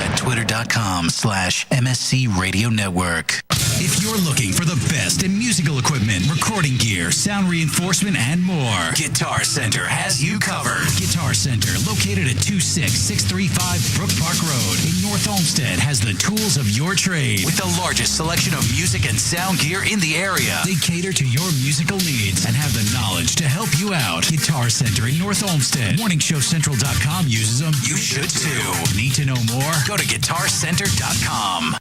at twitter.com/MSC Radio Network. If you're looking for the best in musical equipment, recording gear, sound reinforcement, and more, Guitar Center has you covered. Guitar Center, located at 26635 Brook Park Road in North Olmsted, has the tools of your trade with the largest selection of music and sound gear in the area. They cater to your musical needs and have the knowledge to help you out. Guitar Center in North Olmsted. MorningShowCentral.com uses them. You should too. Need to know more? Go to GuitarCenter.com.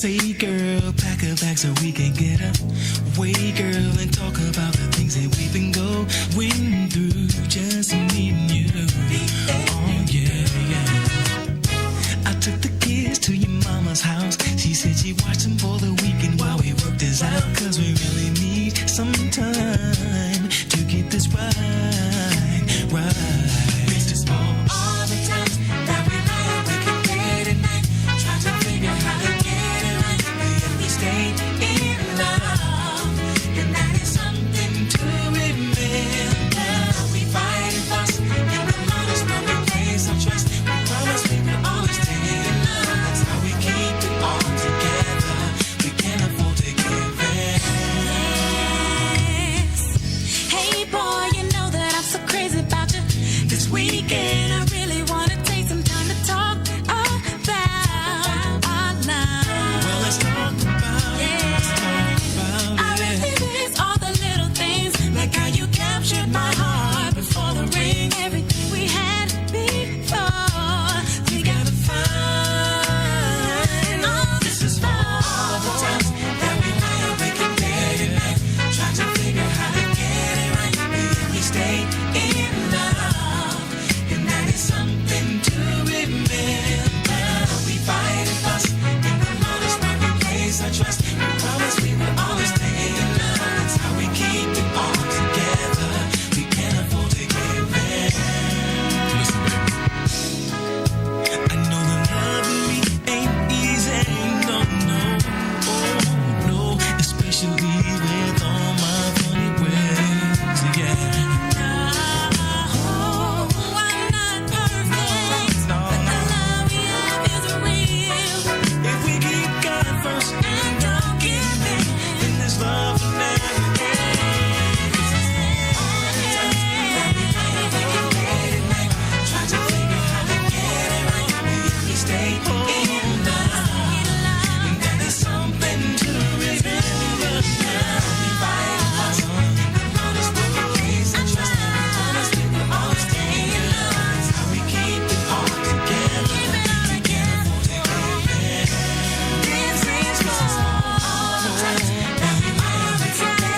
Say, girl, pack a bag so we can get away, girl, and talk about the things that we've been going through, just me and you. Oh, yeah. I took the kids to your mama's house. She said she watched them for the weekend while we worked this out, 'cause we really need some time to get this right. This for all the times that we lie awake in bed at night, trying to figure how to get it right. We stay in love, and that is something to remember. We fight and fuss, and the Lord is not a place of trust. We promise we will always stay in love. That's how we keep it all together. We can't afford to give in. Hey boy, you know that I'm so crazy about you. This weekend I really wanna take some time to talk about our love. Well, let's talk about it. Let's talk about I really miss all the little things, like how you captured my heart before the ring. Everything we had before, we gotta find. Oh, this is for all the times that we lie awake in bed at night, trying to figure how to get it right. We stay in love, and that is something to remember. We fight and fuss, and the Lord is not a place I trust. We promise we will always stay in love. That's how we keep it all together. We can't afford to give in. Listen, baby. I know the loving me ain't easy, no, no, oh no, especially with all my funny ways, yeah. If we keep God first and don't give in, then this love will never end. All the times that we lie awake in bed at night, trying to figure how to get it right. We stay in love, and that is something to remember. We fight and fuss, and the Lord is not a place I trust. We promise we will always stay in love. That's how we keep it all together. We can't afford to give in. This is for all the times that we lie awake in bed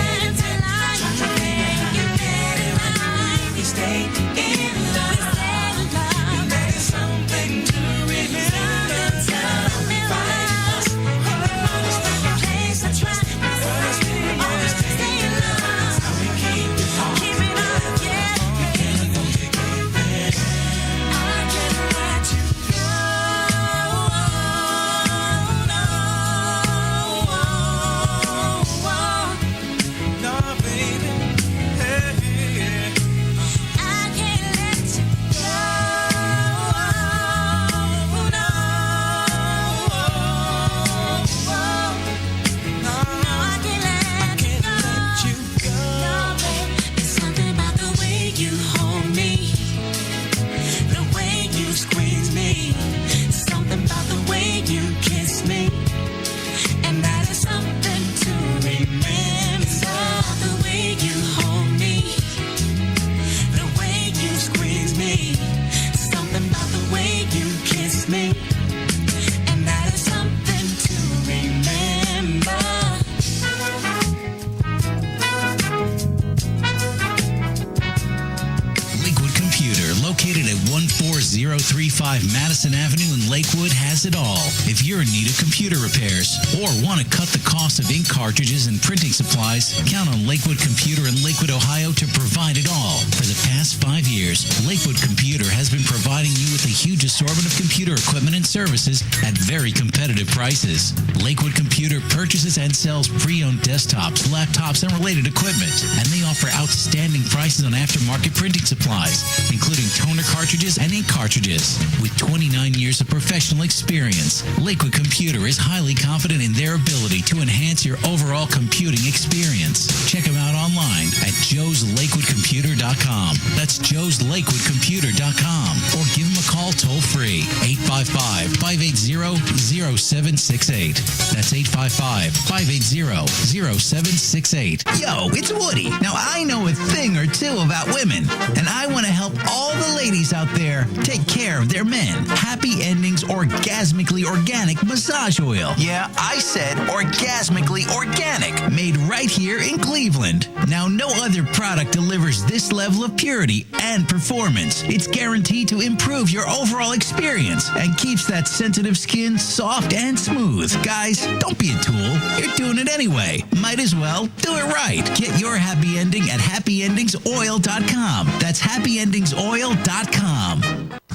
Madison Avenue in Lakewood has it all. If you're in need of computer repairs or want to cut the cost of ink cartridges and printing supplies, count on Lakewood Computer in Lakewood, Ohio to provide it all. For the past 5 years, Lakewood Computer has been providing you with a huge assortment of computer equipment and services at very competitive prices. Lakewood Computer purchases and sells pre-owned desktops, laptops, and related equipment, and they offer outstanding prices on aftermarket printing supplies, including toner cartridges and ink cartridges. With 29 years of professional experience, Lakewood Computer is highly confident in their ability to enhance your overall computing experience. Check them out online at joeslakewoodcomputer.com. That's joeslakewoodcomputer.com. Or give them a call toll-free, 855-580-0768. That's 855-580-0768. Yo, it's Woody. Now, I know a thing or two about women, and I want to help all the ladies out there take care of their men. Happy Endings Orgasmically Organic Massage Oil. Yeah, I said orgasmically organic, made right here in Cleveland. Now, no other product delivers this level of purity and performance. It's guaranteed to improve your overall experience and keeps that sensitive skin soft and smooth. Guys, don't be a tool. You're doing it anyway. Might as well do it right. Get your happy ending at happyendingsoil.com. That's happyendingsoil.com.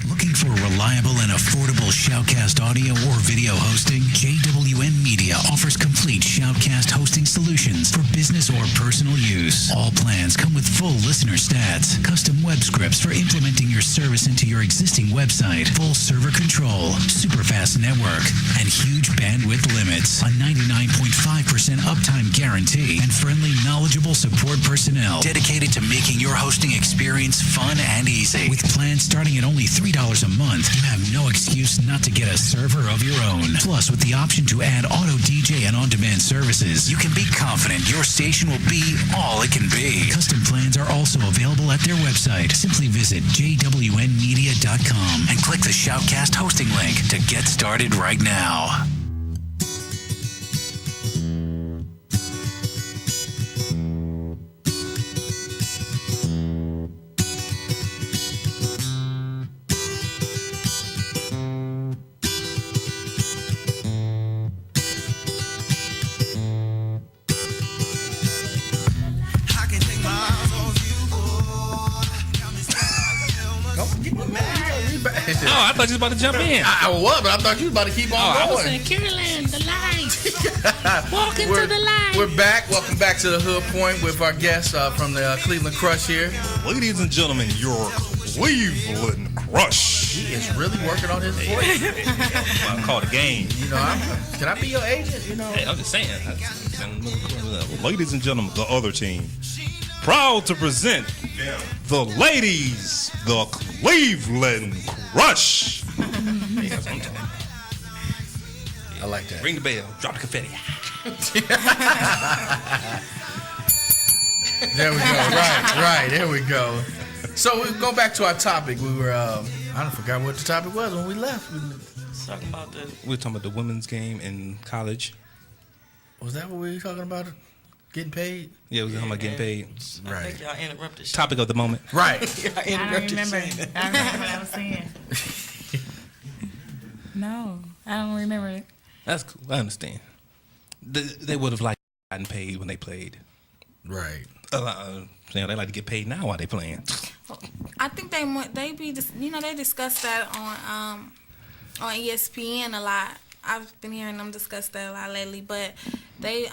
Looking for reliable and affordable Shoutcast audio or video hosting? JWN Media offers complete Shoutcast hosting solutions for business or personal use. All plans come with full listener stats, custom web scripts for implementing your service into your existing website, full server control, super fast network, and huge bandwidth limits, a 99.5% uptime guarantee, and friendly, knowledgeable support personnel dedicated to making your hosting experience fun and easy. With plans starting at only $3 a month, you have no excuse not to get a server of your own. Plus, with the option to add auto DJ and on-demand services, you can be confident your station will be all it can be. Custom plans are also available at their website. Simply visit jwnmedia.com and click the Shoutcast hosting link to get started right now. Oh, I thought you was about to jump in. I was, but I thought you was about to keep on I was going. saying, Carolyn, the light. Walk into the light. We're back. Welcome back to the Hood Point with our guest from the Cleveland Crush here. Ladies and gentlemen, your Cleveland Crush. He is really working on his voice. I call it a game. You know, can I be your agent? You know, Hey, I'm just saying. Ladies and gentlemen, the other team. Proud to present the ladies, the Cleveland Crush. Hey, that's what I'm talking about. I like that. Ring the bell, drop the confetti. There we go. Right. There we go. So we go back to our topic. We were, I don't forgot what the topic was when we left. Talking about We were talking about the women's game in college. Was that what we were talking about? Getting paid? Yeah, we were talking about getting paid. I think y'all interrupted. Topic of the moment. Right. I don't remember. I don't remember what I was saying. No, I don't remember it. That's cool. I understand. They would have liked gotten paid when they played. Right. They like to get paid now while they playing. I think they discuss that on ESPN a lot. I've been hearing them discuss that a lot lately, but they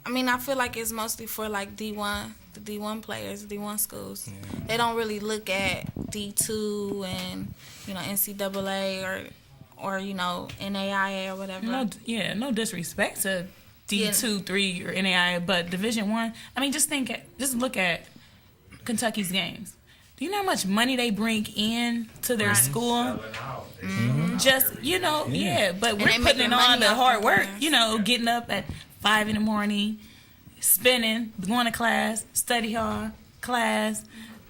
I feel like it's mostly for like D1, the D1 players, D1 schools. Yeah. They don't really look at D2 and NCAA or NAIA or whatever. No disrespect to D2, 3 or NAIA, but Division 1. I mean, just look at Kentucky's games. Do you know how much money they bring in to their school? Mm-hmm. Just, but we're putting in all the hard work, getting up at 5 a.m, spinning, going to class, study hard, class,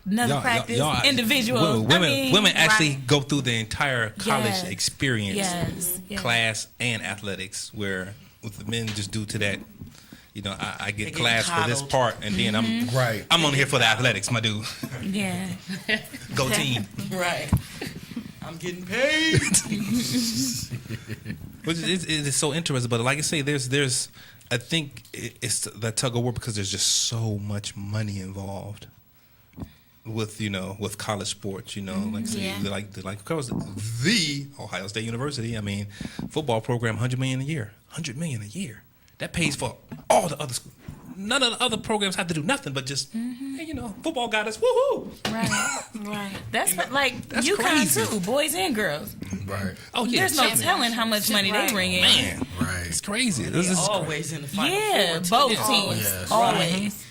another practice, individual. Women actually go through the entire college experience, yes. class and athletics, where with the men just due to that, I get class for this part, and then I'm on here for the athletics, my dude. Yeah. Go team. Right. I'm getting paid. Which is so interesting. But like I say, there's I think it's that tug of war because there's just so much money involved with with college sports. Like of course the Ohio State University. I mean, football program $100 million a year. $100 million a year. That pays for all the other schools. None of the other programs have to do nothing but just, hey, football got us, woohoo! Right. That's that's that's UConn crazy. too, boys and girls. Right. Oh yeah. There's no telling how much money they bring in. Man, Right. it's crazy. They're This is always in the final Yeah, four. both teams, Yes. always.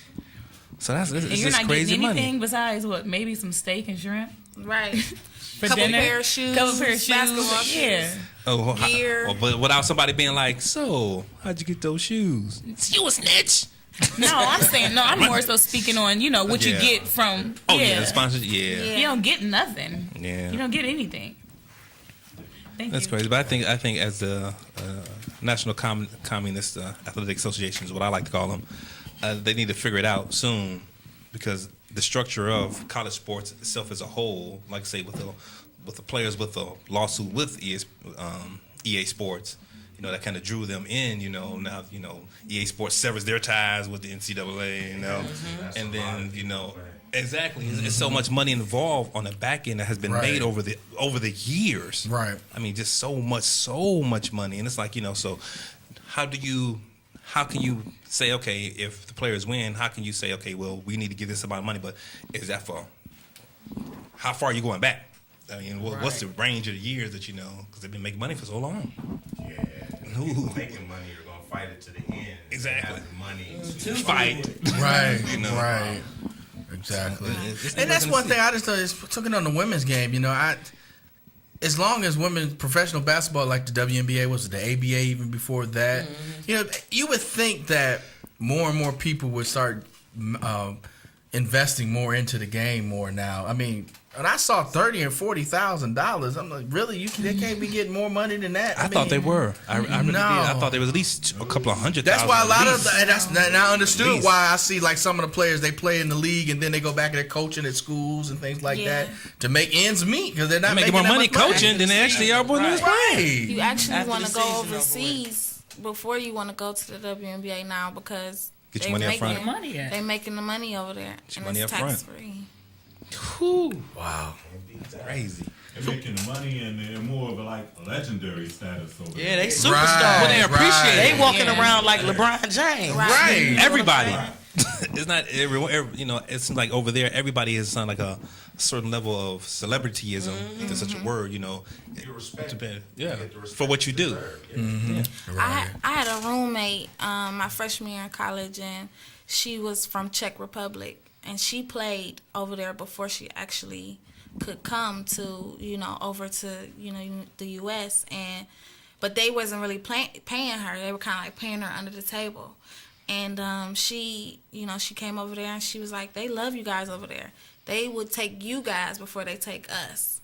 so that's it's And you're just not crazy getting anything money. besides maybe some steak and shrimp Right. for Couple dinner. pair of shoes, Couple pair of shoes. basketball shoes. Yeah. Oh, Gear. but without somebody being like, so how'd you get those shoes? You a snitch. No, I'm more so speaking on what you Yeah. get from. Oh yeah, the sponsors. Yeah. You don't get nothing. Yeah. You don't get anything. That's crazy, but I think as the National Communist Athletic Association is what I like to call them, they need to figure it out soon, because the structure of college sports itself as a whole, like I say, with the players with the lawsuit with EA Sports, that kind of drew them in. Now EA Sports severs their ties with the NCAA. And then exactly, it's so much money involved on the back end that has been made over the years. Right. I mean, just so much money, and it's like so how can you say, okay, if the players win, how can you say, okay, well, we need to give this amount of money, but is that for how far are you going back? I mean, what's the range of the years that because they've been making money for so long. Yeah. People making money are gonna fight it to the end. Exactly. Have the money To fight. Right. Right. Exactly. It's And that's nothing one to thing see. I just is talking on the women's game. As long as women's professional basketball, like the WNBA was, the ABA even before that, you would think that more and more people would start investing more into the game more now. I mean, when I saw $30,000 and $40,000, I'm like, really? They can't be getting more money than that? I thought they were. I really did. No. I thought there was at least a couple of $100,000. That's why a lot of at least. and I understood At least. why I see like some of the players, they play in the league and then they go back and they're coaching at schools and things like that to make ends meet, because they're not They're making making more that money much coaching than they actually are when they play. You actually After want the to go season over with. overseas before you want to go to the WNBA now, because Get your money up front. They're making the money over there, Get your and money it's up front. tax free. Wow. Crazy. They're making the money and they're more of a legendary status over there. Yeah, they superstars. Right, They appreciate it. They walking Yeah. around like LeBron James. Right. Everybody. It's not everyone. It seems like over there, everybody is on like a certain level of celebrityism, if there's such a word. You respect. Yeah, get the respect for what you do. I had a roommate my freshman year in college, and she was from Czech Republic, and she played over there before she actually could come to over to the U.S. But they wasn't really paying her. They were kind of like paying her under the table. And she came over there and she was like, they love you guys over there. They would take you guys before they take us.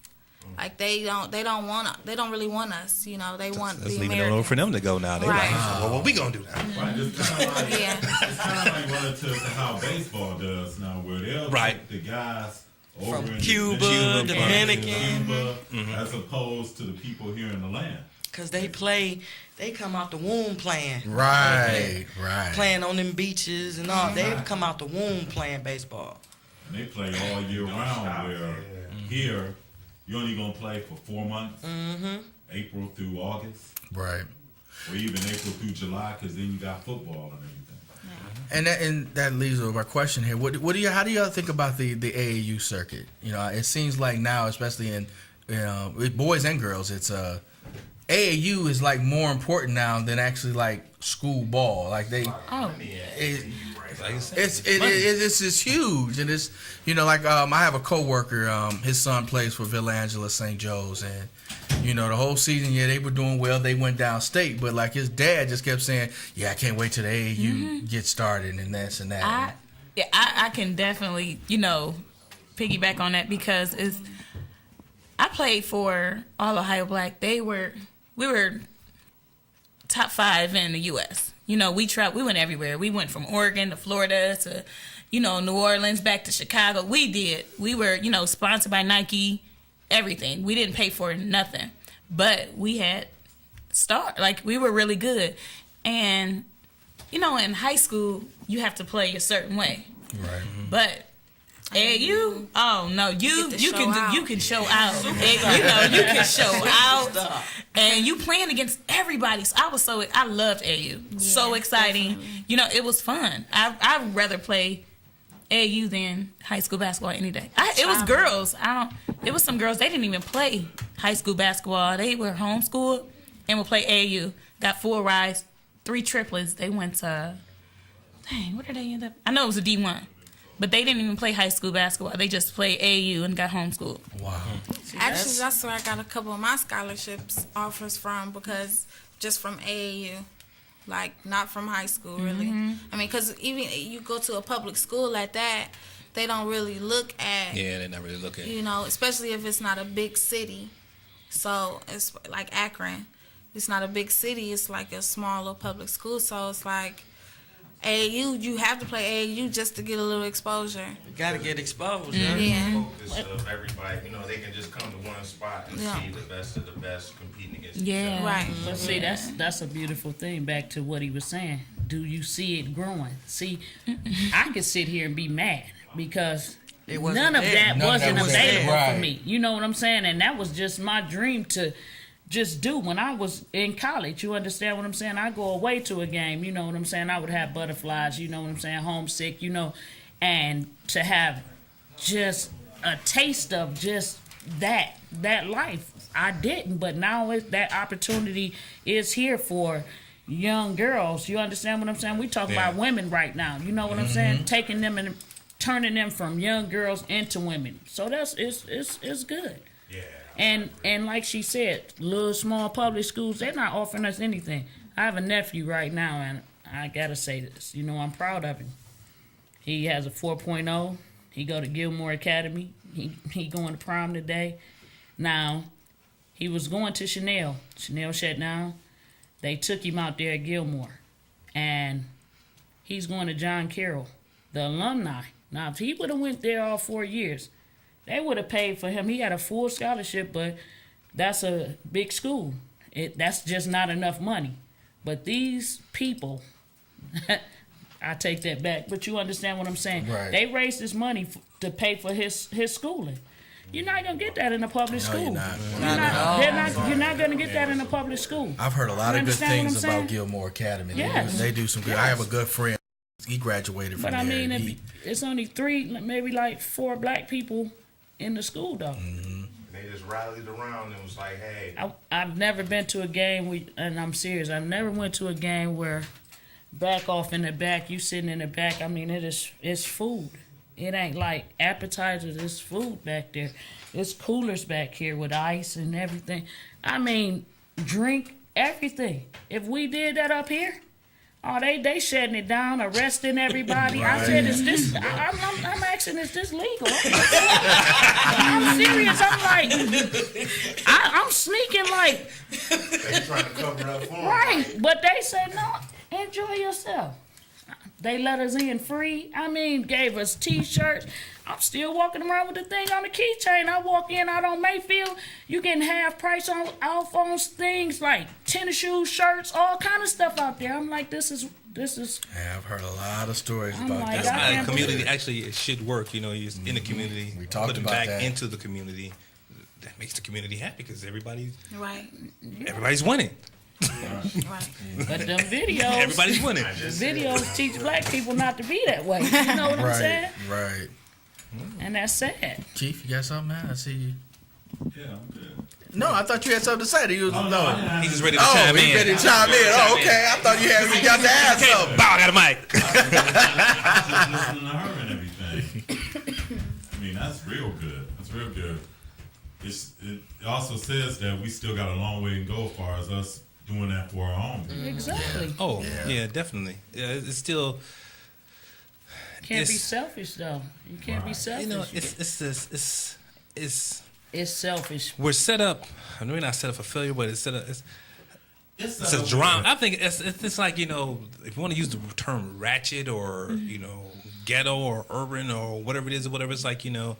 Like they don't really want us. They want Let's the leave it alone Americans. for them to go now. They Right. like, well, what we gonna do now? Right, it's kind of like, Yeah. it's kind of like relative to how baseball does now, where they'll Right. take the guys over From in Cuba, Dominican. Cuba, as opposed to the people here in the land. Because they come out the womb playing. Right. Playing on them beaches and all. They come out the womb playing baseball. And they play all year round, where here, you're only going to play for 4 months, April through August, Right. or even April through July, because then you got football and everything. And that leads to my question here. How do y'all think about the AAU circuit? It seems like now, especially in with boys and girls, it's AAU is like more important now than actually like school ball. Like it's huge, and it's I have a coworker. His son plays for Villa Angela St. Joe's, and the whole season, they were doing well. They went downstate, but like his dad just kept saying, "Yeah, I can't wait till the AAU get started and this and that." I can definitely piggyback on that, because I played for All Ohio Black. We were top 5 in the U.S. We went everywhere. We went from Oregon to Florida to, New Orleans, back to Chicago. We were, sponsored by Nike. everything. We didn't pay for nothing, but we had we were really good. And you know, in high school, you have to play a certain way. Right. But AAU, oh no, you can show out. And, you can show out, and you playing against everybody. So I loved AAU. So exciting. Definitely. You know, it was fun. I'd rather play AAU than high school basketball any day. It was girls. It was some girls. They didn't even play high school basketball. They were homeschooled and would play AAU. Got 4 rides, 3 triplets. They went to, where did they end up? I know it was a D1. But they didn't even play high school basketball. They just played AAU and got homeschooled. Wow. Actually, that's where I got a couple of my scholarships offers from, because just from AAU, like not from high school, really. Mm-hmm. I mean, because even you go to a public school like that, they don't really look at. Yeah, they're not really looking. You know, especially if it's not a big city. So it's like Akron. It's not a big city. It's like a smaller public school. So it's like AAU, you have to play AAU just to get a little exposure. You gotta get exposed. Yeah. Focus of everybody, you know, they can just come to one spot and see the best of the best competing against each other. Right. But see, that's a beautiful thing. Back to what he was saying. Do you see it growing? See, I could sit here and be mad because none of that wasn't available for me. You know what I'm saying? And that was just my dream to just do when I was in college. You understand what I'm saying? I go away to a game, you know what I'm saying? I would have butterflies, you know what I'm saying? Homesick, you know, and to have just a taste of just that life. I didn't, but now that opportunity is here for young girls. You understand what I'm saying? We talk about women right now. You know what I'm saying? Taking them and turning them from young girls into women. So it's good. Yeah. And like she said, little small public schools, they're not offering us anything. I have a nephew right now, and I gotta say this. You know, I'm proud of him. He has a 4.0. He go to Gilmore Academy. He going to prom today. Now, he was going to Chanel. Chanel shut down. They took him out there at Gilmore. And he's going to John Carroll, the alumni. Now, if he would have went there all 4 years, they would have paid for him. He had a full scholarship, but that's a big school. That's just not enough money. But these people, I take that back, but you understand what I'm saying. Right. They raised this money to pay for his schooling. You're not going to get that in a public school. You're not. You're not going to get that in a public school. I've heard a lot of good things about saying? Gilmore Academy. Yes. They do some good. I have a good friend. He graduated from there. But I mean, it's only 3, maybe like 4 black people in the school, though. Mm-hmm. They just rallied around and was like, hey. I've never been to a game, and I'm serious, I've never went to a game where back off in the back, you sitting in the back, I mean, it's food. It ain't like appetizers, it's food back there. It's coolers back here with ice and everything. I mean, drink, everything. If we did that up here, oh, they shutting it down, arresting everybody. Right. I said, is this? I'm asking, is this legal? I'm serious. I'm like, I'm sneaking like. They trying to cover up for 'em. Right, but they said no. Enjoy yourself. They let us in free. I mean, gave us T-shirts. I'm still walking around with the thing on the keychain. I walk in out on Mayfield. You getting half price on Alphonse things like tennis shoes, shirts, all kind of stuff out there. I'm like, this is. Yeah, I've heard a lot of stories I'm about like, that. That's how the community actually it should work. You know, he's in the community. We talked put him about back that. into the community. That makes the community happy because everybody's winning. Right. But them videos, everybody's winning. Videos teach black people not to be that way. You know what I'm saying? Right. And that's sad. Chief, you got something, man? I see you. Yeah, I'm good. No, I thought you had something to say. He was He's just ready to chime in. He's ready to chime in. Oh, okay. I thought you got to add something. Bow, I got a mic. Just listening to her and everything. I mean, that's real good. That's real good. It also says that we still got a long way to go as far as us doing that for our own. Exactly. Yeah. Oh, yeah, definitely. Yeah, it's still. Can't be selfish though. You can't be selfish. You know, it's selfish. We're set up. I know we're not set up for failure, but it's set up. It's a drama. I think it's like, you know, if you want to use the term ratchet or you know, ghetto or urban or whatever it is, or whatever, it's like, you know,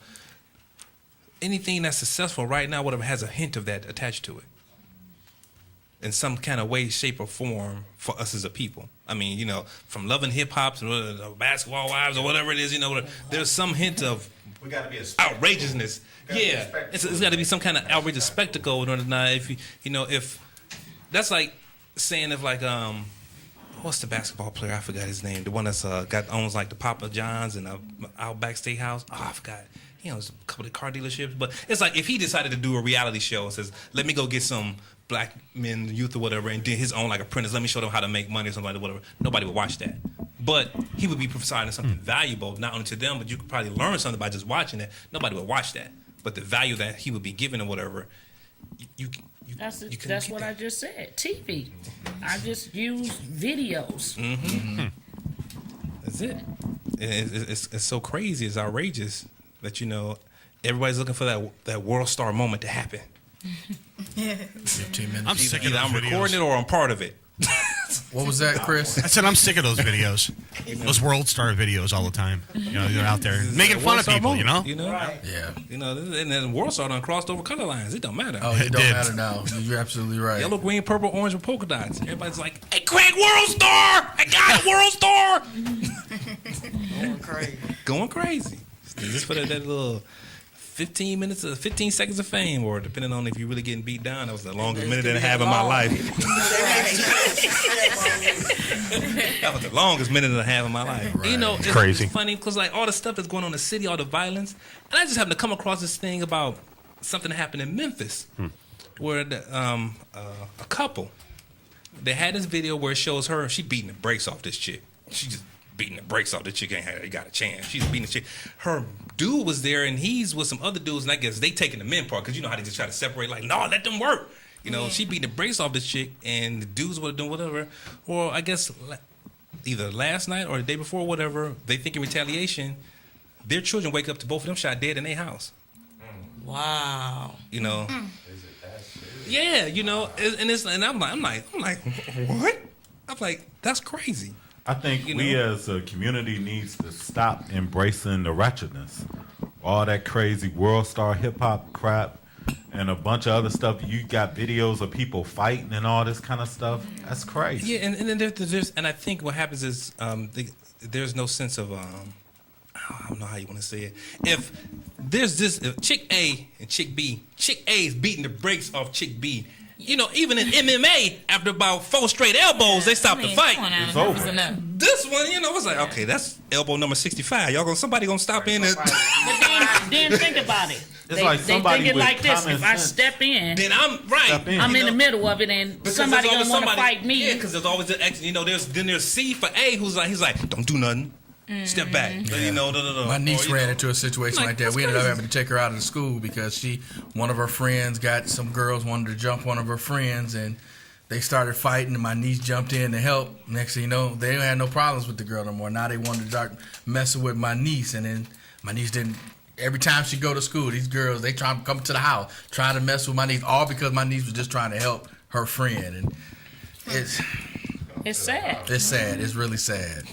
anything that's successful right now, whatever, has a hint of that attached to it. In some kind of way, shape, or form for us as a people. I mean, you know, from loving hip hop to Basketball Wives or whatever it is, you know, there's some hint of We got to be a outrageousness. Yeah, it's got to be some kind of outrageous spectacle. If if that's like saying if like what's the basketball player? I forgot his name. The one that's owns like the Papa John's and Outback Steakhouse. Oh, I forgot. He owns a couple of car dealerships. But it's like if he decided to do a reality show and says, "Let me go get some black men, youth, or whatever," and did his own like apprentice. Let me show them how to make money or something like that, whatever. Nobody would watch that. But he would be providing something valuable, not only to them, but you could probably learn something by just watching it. Nobody would watch that. But the value that he would be given or whatever, that's what I just said. TV. I just use videos. Mm-hmm. That's it. It's so crazy. It's outrageous that, you know, everybody's looking for that world star moment to happen. 15 minutes. I'm sick of those I'm videos. recording it or I'm part of it. What was that, Chris? I said I'm sick of those videos. Those world star videos all the time. You know, they're out there making fun of people, you know? Yeah. You know, and then World Star done crossed over color lines. It don't matter. Oh, it don't matter now. You're absolutely right. Yellow, green, purple, orange with polka dots. Everybody's like, "Hey, Craig, World Star! I got a World Star!" Going crazy. Just for that little 15 seconds of fame, or depending on if you're really getting beat down, that was the longest minute and a half of my life. That was the longest minute and a half of my life. Right. You know, it's crazy. It's funny because like all the stuff that's going on in the city, all the violence, and I just happened to come across this thing about something that happened in Memphis, where a couple, they had this video where it shows her, she beating the brakes off this chick. She just beating the brakes off the chick. Ain't got a chance. She's beating the chick. Her dude was there, and he's with some other dudes, and I guess they taking the men part because you know how they just try to separate. Like, no, let them work. You know, she beating the brakes off this chick, and the dudes were doing whatever. Or I guess either last night or the day before, whatever. They think in retaliation, their children wake up to both of them shot dead in their house. Wow. You know. Yeah, you know, and I'm like, what? I'm like, that's crazy. I think we as a community needs to stop embracing the wretchedness. All that crazy world star hip hop crap and a bunch of other stuff. You got videos of people fighting and all this kind of stuff. That's crazy. Yeah, and then there's and I think what happens is there's no sense of I don't know how you want to say it. If there's if chick A and chick B, chick A is beating the brakes off chick B. You know, even in MMA, after about 4 straight elbows, they stop the fight. It's over. This one, you know, it's like, okay, that's elbow number 65. Somebody gonna stop in and. But then think about it. They think it like this. If I step in, then I'm right. I'm in the middle of it, and somebody gonna want to fight me. Yeah, because there's always an extra. You know, there's C for A, who's like, don't do nothing. Step back. You know, My niece ran into a situation like that. We ended up having to take her out of the school because one of her friends got some girls wanted to jump one of her friends, and they started fighting, and my niece jumped in to help. Next thing you know, they had no problems with the girl no more. Now they wanted to start messing with my niece, and then my niece didn't. Every time she go to school, these girls, they try to come to the house, trying to mess with my niece, all because my niece was just trying to help her friend. And it's sad. It's sad. It's really sad.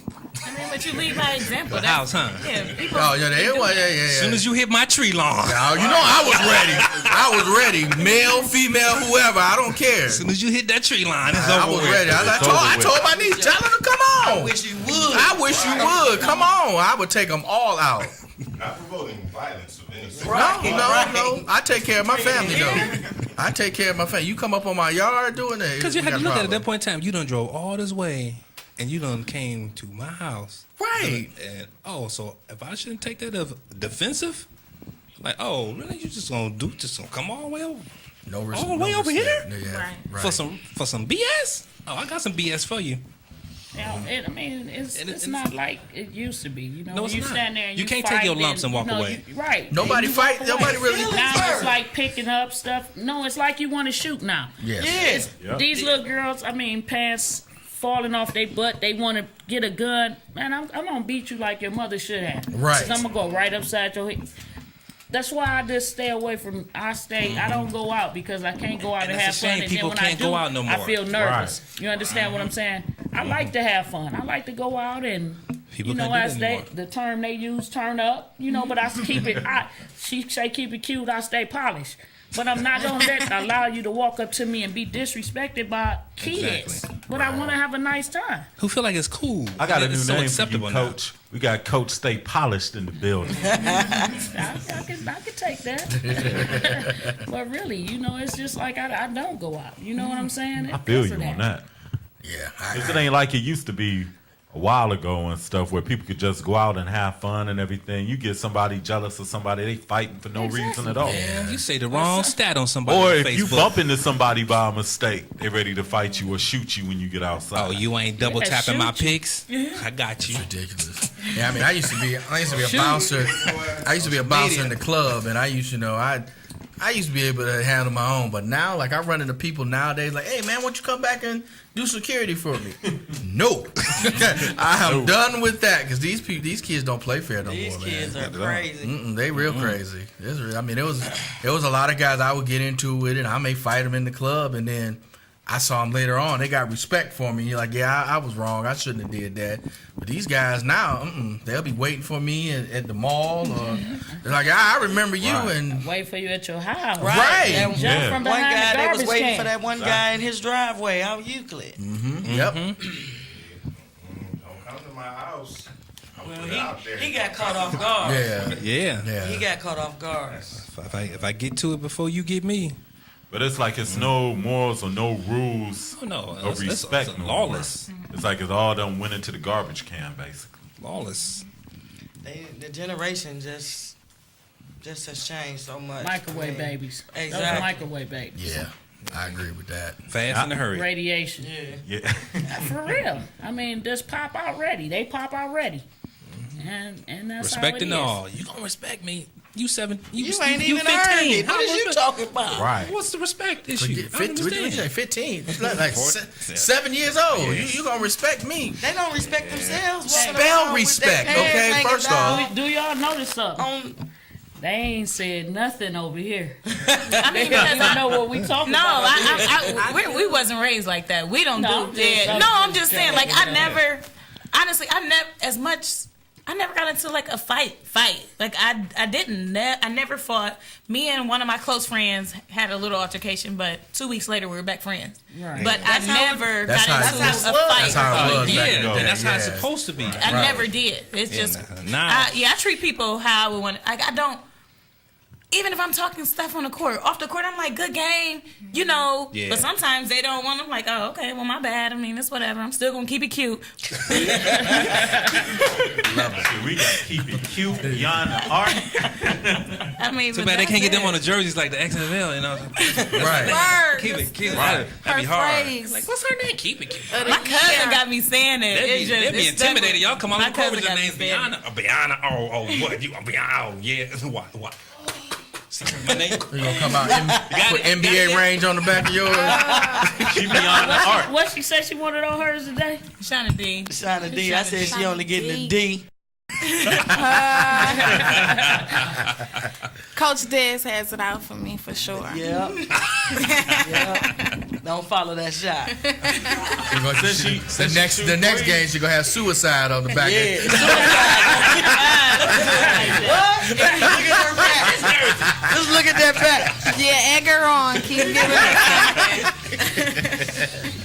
I mean, but you lead by example. The house, huh? Yeah, people. Oh, yeah, As soon as you hit my tree lawn. Now, you know I was ready. Male, female, whoever, I don't care. As soon as you hit that tree line, it's I over was with. ready. I told my niece, tell her to come on. I wish you would. I wish you would. Come on. I would take them all out. Not promoting violence of any sort. No. I take care of my family, though. I take care of my family. You come up on my yard doing that. Because you had to look at that point in time. You done drove all this way, and you done came to my house. Right. And so if I shouldn't take that as defensive, like, oh, really? You just gonna come all the way over? No all the way over here? Yeah, right. For some BS? Oh, I got some BS for you. Yeah, it's not like it used to be. You know, No, when it's you not. stand there and You can't take your lumps and walk away. Right. Nobody You fight. walk away. Nobody really. Now it's like picking up stuff. No, it's like you want to shoot now. Yes. These little girls, pants falling off their butt. They want to get a gun. Man, I'm gonna beat you like your mother should have. Right. 'Cause I'm gonna go right upside your head. That's why I just stay away from. I don't go out because I can't go out and that's have a shame. fun. And People then when I can't do, go out no I more. feel nervous. You understand what I'm saying? I like to have fun. I like to go out and People you know, can't do as that they anymore. the term they use, turn up. You know, but I keep it. She say keep it cute. I stay polished. But I'm not gonna allow you to walk up to me and be disrespected by kids. Exactly. But I want to have a nice time. Who feel like it's cool? I got a It's new so name for acceptable you, now. Coach. We got Coach Stay Polished in the building. I can take that. But really, you know, it's just like I don't go out. You know what I'm saying? I feel Because you of on that. Yeah. Because it ain't like it used to be a while ago and stuff where people could just go out and have fun and everything. You get somebody jealous of somebody, they fighting for no reason at all. Yeah, you say the wrong stat on somebody Or on if Facebook. you bump into somebody by a mistake, they ready to fight you or shoot you when you get outside. Oh, you ain't double tapping my pics? I got you. Ridiculous. Yeah, I mean, I used to be a Shoot. bouncer. I used to be a bouncer in the club, and I used to know I used to be able to handle my own. But now, like, I run into people nowadays, like, hey man, why don't you come back and do security for me? No, I am done with that because these kids don't play fair no more. These kids man. are crazy. They real crazy. I mean, it was a lot of guys I would get into with it. I may fight them in the club, and then I saw them later on. They got respect for me. You're like, yeah, I was wrong. I shouldn't have did that. But these guys now, they'll be waiting for me at the mall, or they're like, I remember you, and wait for you at your house. Right. And jump from One behind guy the that was garbage waiting can. for that one guy in his driveway out Euclid. Yep. Don't come to my house. Well, he got caught off guard. Yeah. He got caught off guard. If I get to it before you get me. But it's like it's no morals or no rules of it's respect. it's no lawless. more. It's like it's all done went into the garbage can, basically. Lawless. The generation just has changed so much. Microwave I mean, babies. Those are Exactly. microwave babies. Yeah, I agree with that. Fast in a hurry. Radiation. Yeah. For real. I mean, just pop out ready. They pop out ready. And that's Respect and how it is. all. You gonna respect me. You seven. You ain't even earned it. What is you talking about? Right. What's the respect issue? I don't What did you understand. say? 15. Like 7 years old. You gonna respect me? They don't respect themselves. walking Spell around with respect, their pants okay? hanging First down. off. Do y'all notice something? They ain't said nothing over here. I mean, They because don't know what we talking No, about. we wasn't raised like that. We don't No, do that. No, I'm just saying, like, I never got into like a fight. Like I never fought. Me and one of my close friends had a little altercation, but 2 weeks later we were back friends. Right. But I never That's got how into it was. a fight. That's how it was. Yeah, back in the day. that's how it's Yeah. supposed to be. I never did. It's Yeah, just nah. I treat people how I would want. Like I don't. Even if I'm talking stuff on the court, off the court, I'm like, good game, you know. Yeah. But sometimes they don't want. I'm like, oh, okay, well, my bad. I mean, it's whatever. I'm still gonna keep it cute. Love it. We got to keep it cute beyond the art. I mean, Too but bad they can't get that's them on the it. jerseys like the XFL, you know. Right. Word. Keep it. Right. That'd be Her hard. phrase. Like, what's her name? Keep it cute. My cousin got me saying it. They'd be intimidated. Y'all come on My the court with cousin your got me names. saying it. Biana. Oh, what? You Biana. Oh, yeah. What? See my name? You gonna come out put NBA range on the back of yours? She beyond the art. What she said she wanted on hers today? Shauna D. Shauna D. I said she only getting a D. Coach Des has it out for me for sure. Yep. Don't follow that shot. You're gonna, the next game she gonna have suicide on the back. Yeah. What? Just look at that back. Yeah, Edgar on. Keep giving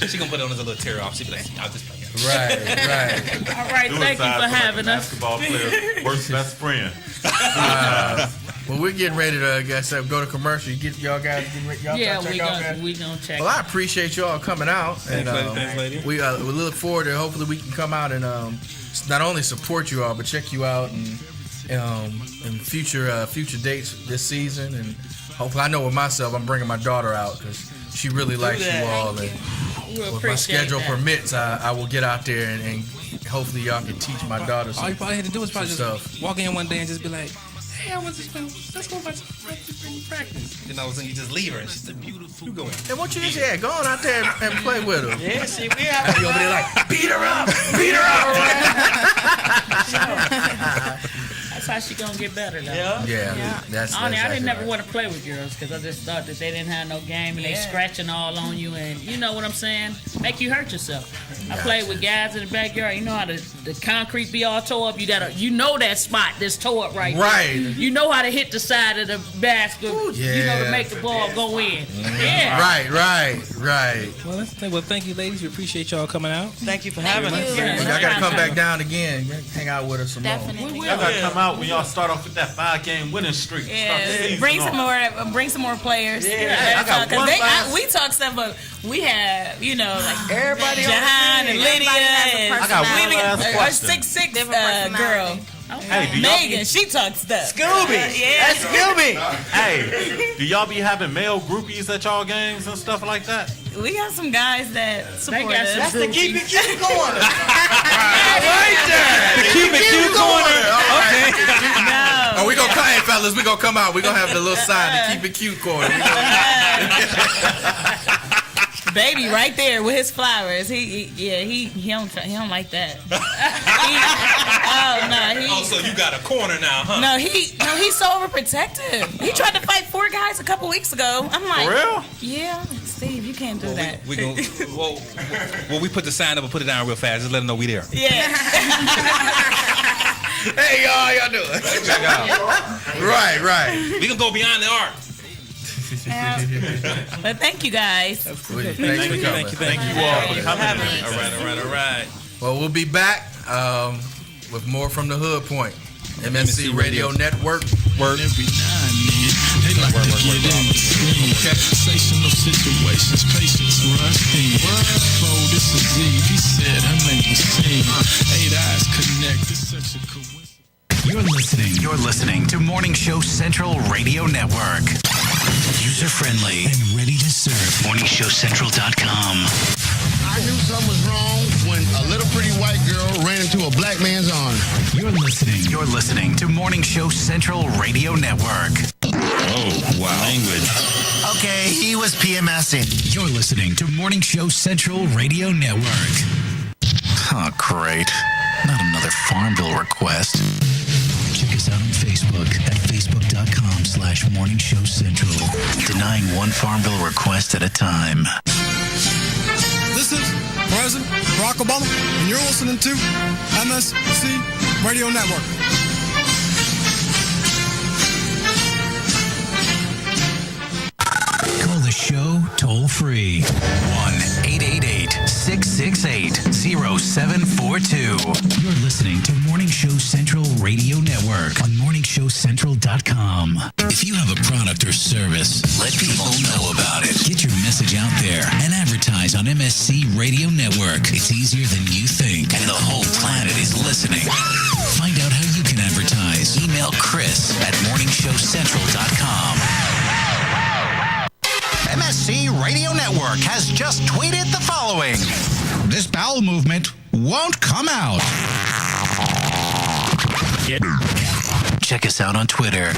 it. She gonna put it on as a little tear off. She be like, I'll just play it. Right. All right, thank you for having us. Basketball player, worst best friend. Well, we're getting ready to, I guess, go to commercial. Y'all guys getting ready? Y'all Yeah, check out that? we gonna check. Well, I appreciate y'all coming out, and Thanks, lady. we look forward to hopefully we can come out and not only support you all but check you out and future dates this season, and hopefully I know with myself I'm bringing my daughter out because she really likes you all, and if my schedule permits, I will get out there and hopefully y'all can teach my daughter some All you probably had to do is probably just stuff. walk in one day and just be like, hey, I want to let's go back to practice. You know, and you just leave her and she's beautiful. You go in. And what you just said, go on out there and play with her. Yeah, see, we have You over there like, beat her up. That's how she gonna get better, though. Yeah. That's I exactly didn't never right. want to play with girls because I just thought that they didn't have no game and they scratching all on you and you know what I'm saying? Make you hurt yourself. I played with guys in the backyard. You know how the concrete be all tore up. You know that spot that's tore up right Right. there. You know how to hit the side of the basket. You know to make the ball go in. Yeah. Right. Well, let's say, thank you, ladies. We appreciate y'all coming out. Thank you for having us. Y'all gotta come back down again. Hang out with us some more. Y'all gotta come out when y'all start off with that 5-game winning streak. Start the season Bring some more players. I got one we talk stuff, but we have like everybody Jahan and Lydia and I got one last question. 6'6" girl. Hey, do y'all Megan, she talks stuff. Scooby. Yeah. That's Scooby. Hey, do y'all be having male groupies at y'all games and stuff like that? We got some guys that support got us. some That's the keep it cute corner. Right there. The keep it cute corner. Okay. No. Oh, we gonna come, hey fellas, we gonna come out. We gonna have the little sign, the keep it cute corner. Baby, right there with his flowers. He don't like that. So you got a corner now, huh? No, he's so overprotective. He tried to fight 4 guys a couple weeks ago. I'm like, For real? Yeah, Steve, you can't do that. We gonna, we put the sign up and put it down real fast. Just let them know we there. Yeah. Hey, y'all doing? Check out. Right. We can go beyond the art. But thank you guys. Thanks for coming. Thank you all for coming. All right. Well, we'll be back with more from the Hood Point. MSC Radio Network. Every now and then, they like to get in between sensational situations, patience rusting. Fold, this is Eve. He said her name was Sing. 8 eyes connect. It's such a coincidence. You're listening to Morning Show Central Radio Network. User friendly and ready to serve. MorningShowCentral.com. I knew something was wrong when a little pretty white girl ran into a black man's arms. You're listening to Morning Show Central Radio Network. Oh, wow. Language. Okay, he was PMSing. You're listening to Morning Show Central Radio Network. Oh, great. Not another Farmville request. Check us out on Facebook at Facebook.com/Morning Show Central. Denying one Farmville request at a time. This is President Barack Obama, and you're listening to MSC Radio Network. Call the show toll free. 1-888-668-0742. You're listening to Morning Show Central Radio Network on MorningShowCentral.com. If you have a product or service, let people know about it. Get your message out there and advertise on MSC Radio Network. It's easier than you think, and the whole planet is listening. Find out how you can advertise. Email Chris at MorningShowCentral.com. MSC Radio Network has just tweeted the following. This bowel movement won't come out. Check us out on Twitter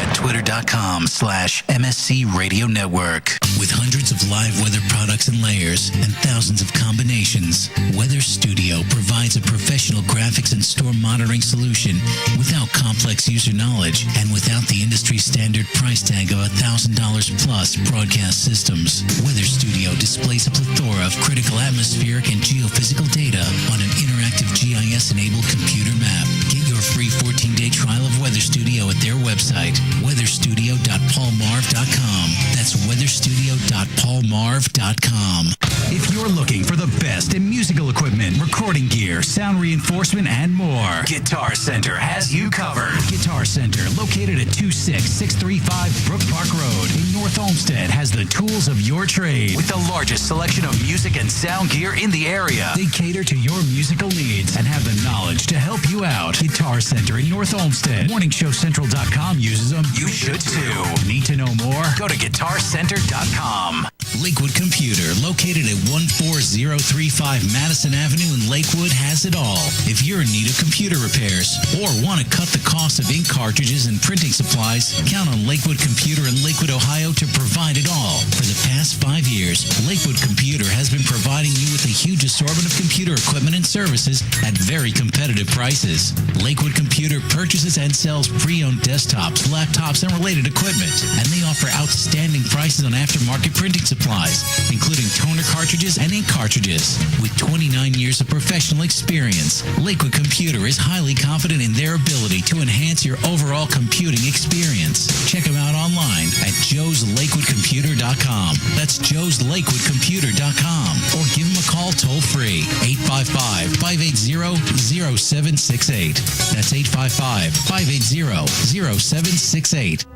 at twitter.com/MSC Radio Network. With hundreds of live weather products and layers and thousands of combinations, Weather Studio provides a professional graphics and store monitoring solution without complex user knowledge and without the industry standard price tag of $1,000 plus broadcast systems. Weather Studio displays a plethora of critical atmospheric and geophysical data on an interactive GIS-enabled computer map. Get your free 14-day trial of Weather Studio at their website, weatherstudio.paulmarv.com. That's weatherstudio.paulmarv.com. If you're looking for the best in musical equipment, recording gear, sound reinforcement, and more, Guitar Center has you covered. Guitar Center, located at 26635 Brook Park Road in North Olmsted, has the tools of your trade. With the largest selection of music and sound gear in the area, they cater to your musical needs and have the knowledge to help you out. Guitar Center in North Olmsted. MorningShowCentral.com uses them. You should too. Need to know more? Go to GuitarCenter.com. Lakewood Computer, located at 14035 Madison Avenue in Lakewood, has it all. If you're in need of computer repairs or want to cut the cost of ink cartridges and printing supplies, count on Lakewood Computer in Lakewood, Ohio to provide it all. For the past 5 years, Lakewood Computer has been providing you with a huge assortment of computer equipment and services at very competitive prices. Lakewood Computer purchases and sells pre-owned desktops, laptops, and related equipment. And they offer outstanding prices on aftermarket printing supplies, including toner cartridges and ink cartridges. With 29 years of professional experience, Lakewood Computer is highly confident in their ability to enhance your overall computing experience. Check them out online at joeslakewoodcomputer.com. That's joeslakewoodcomputer.com. Or give them a call toll-free, 855-580-0768. That's 855-580-0768.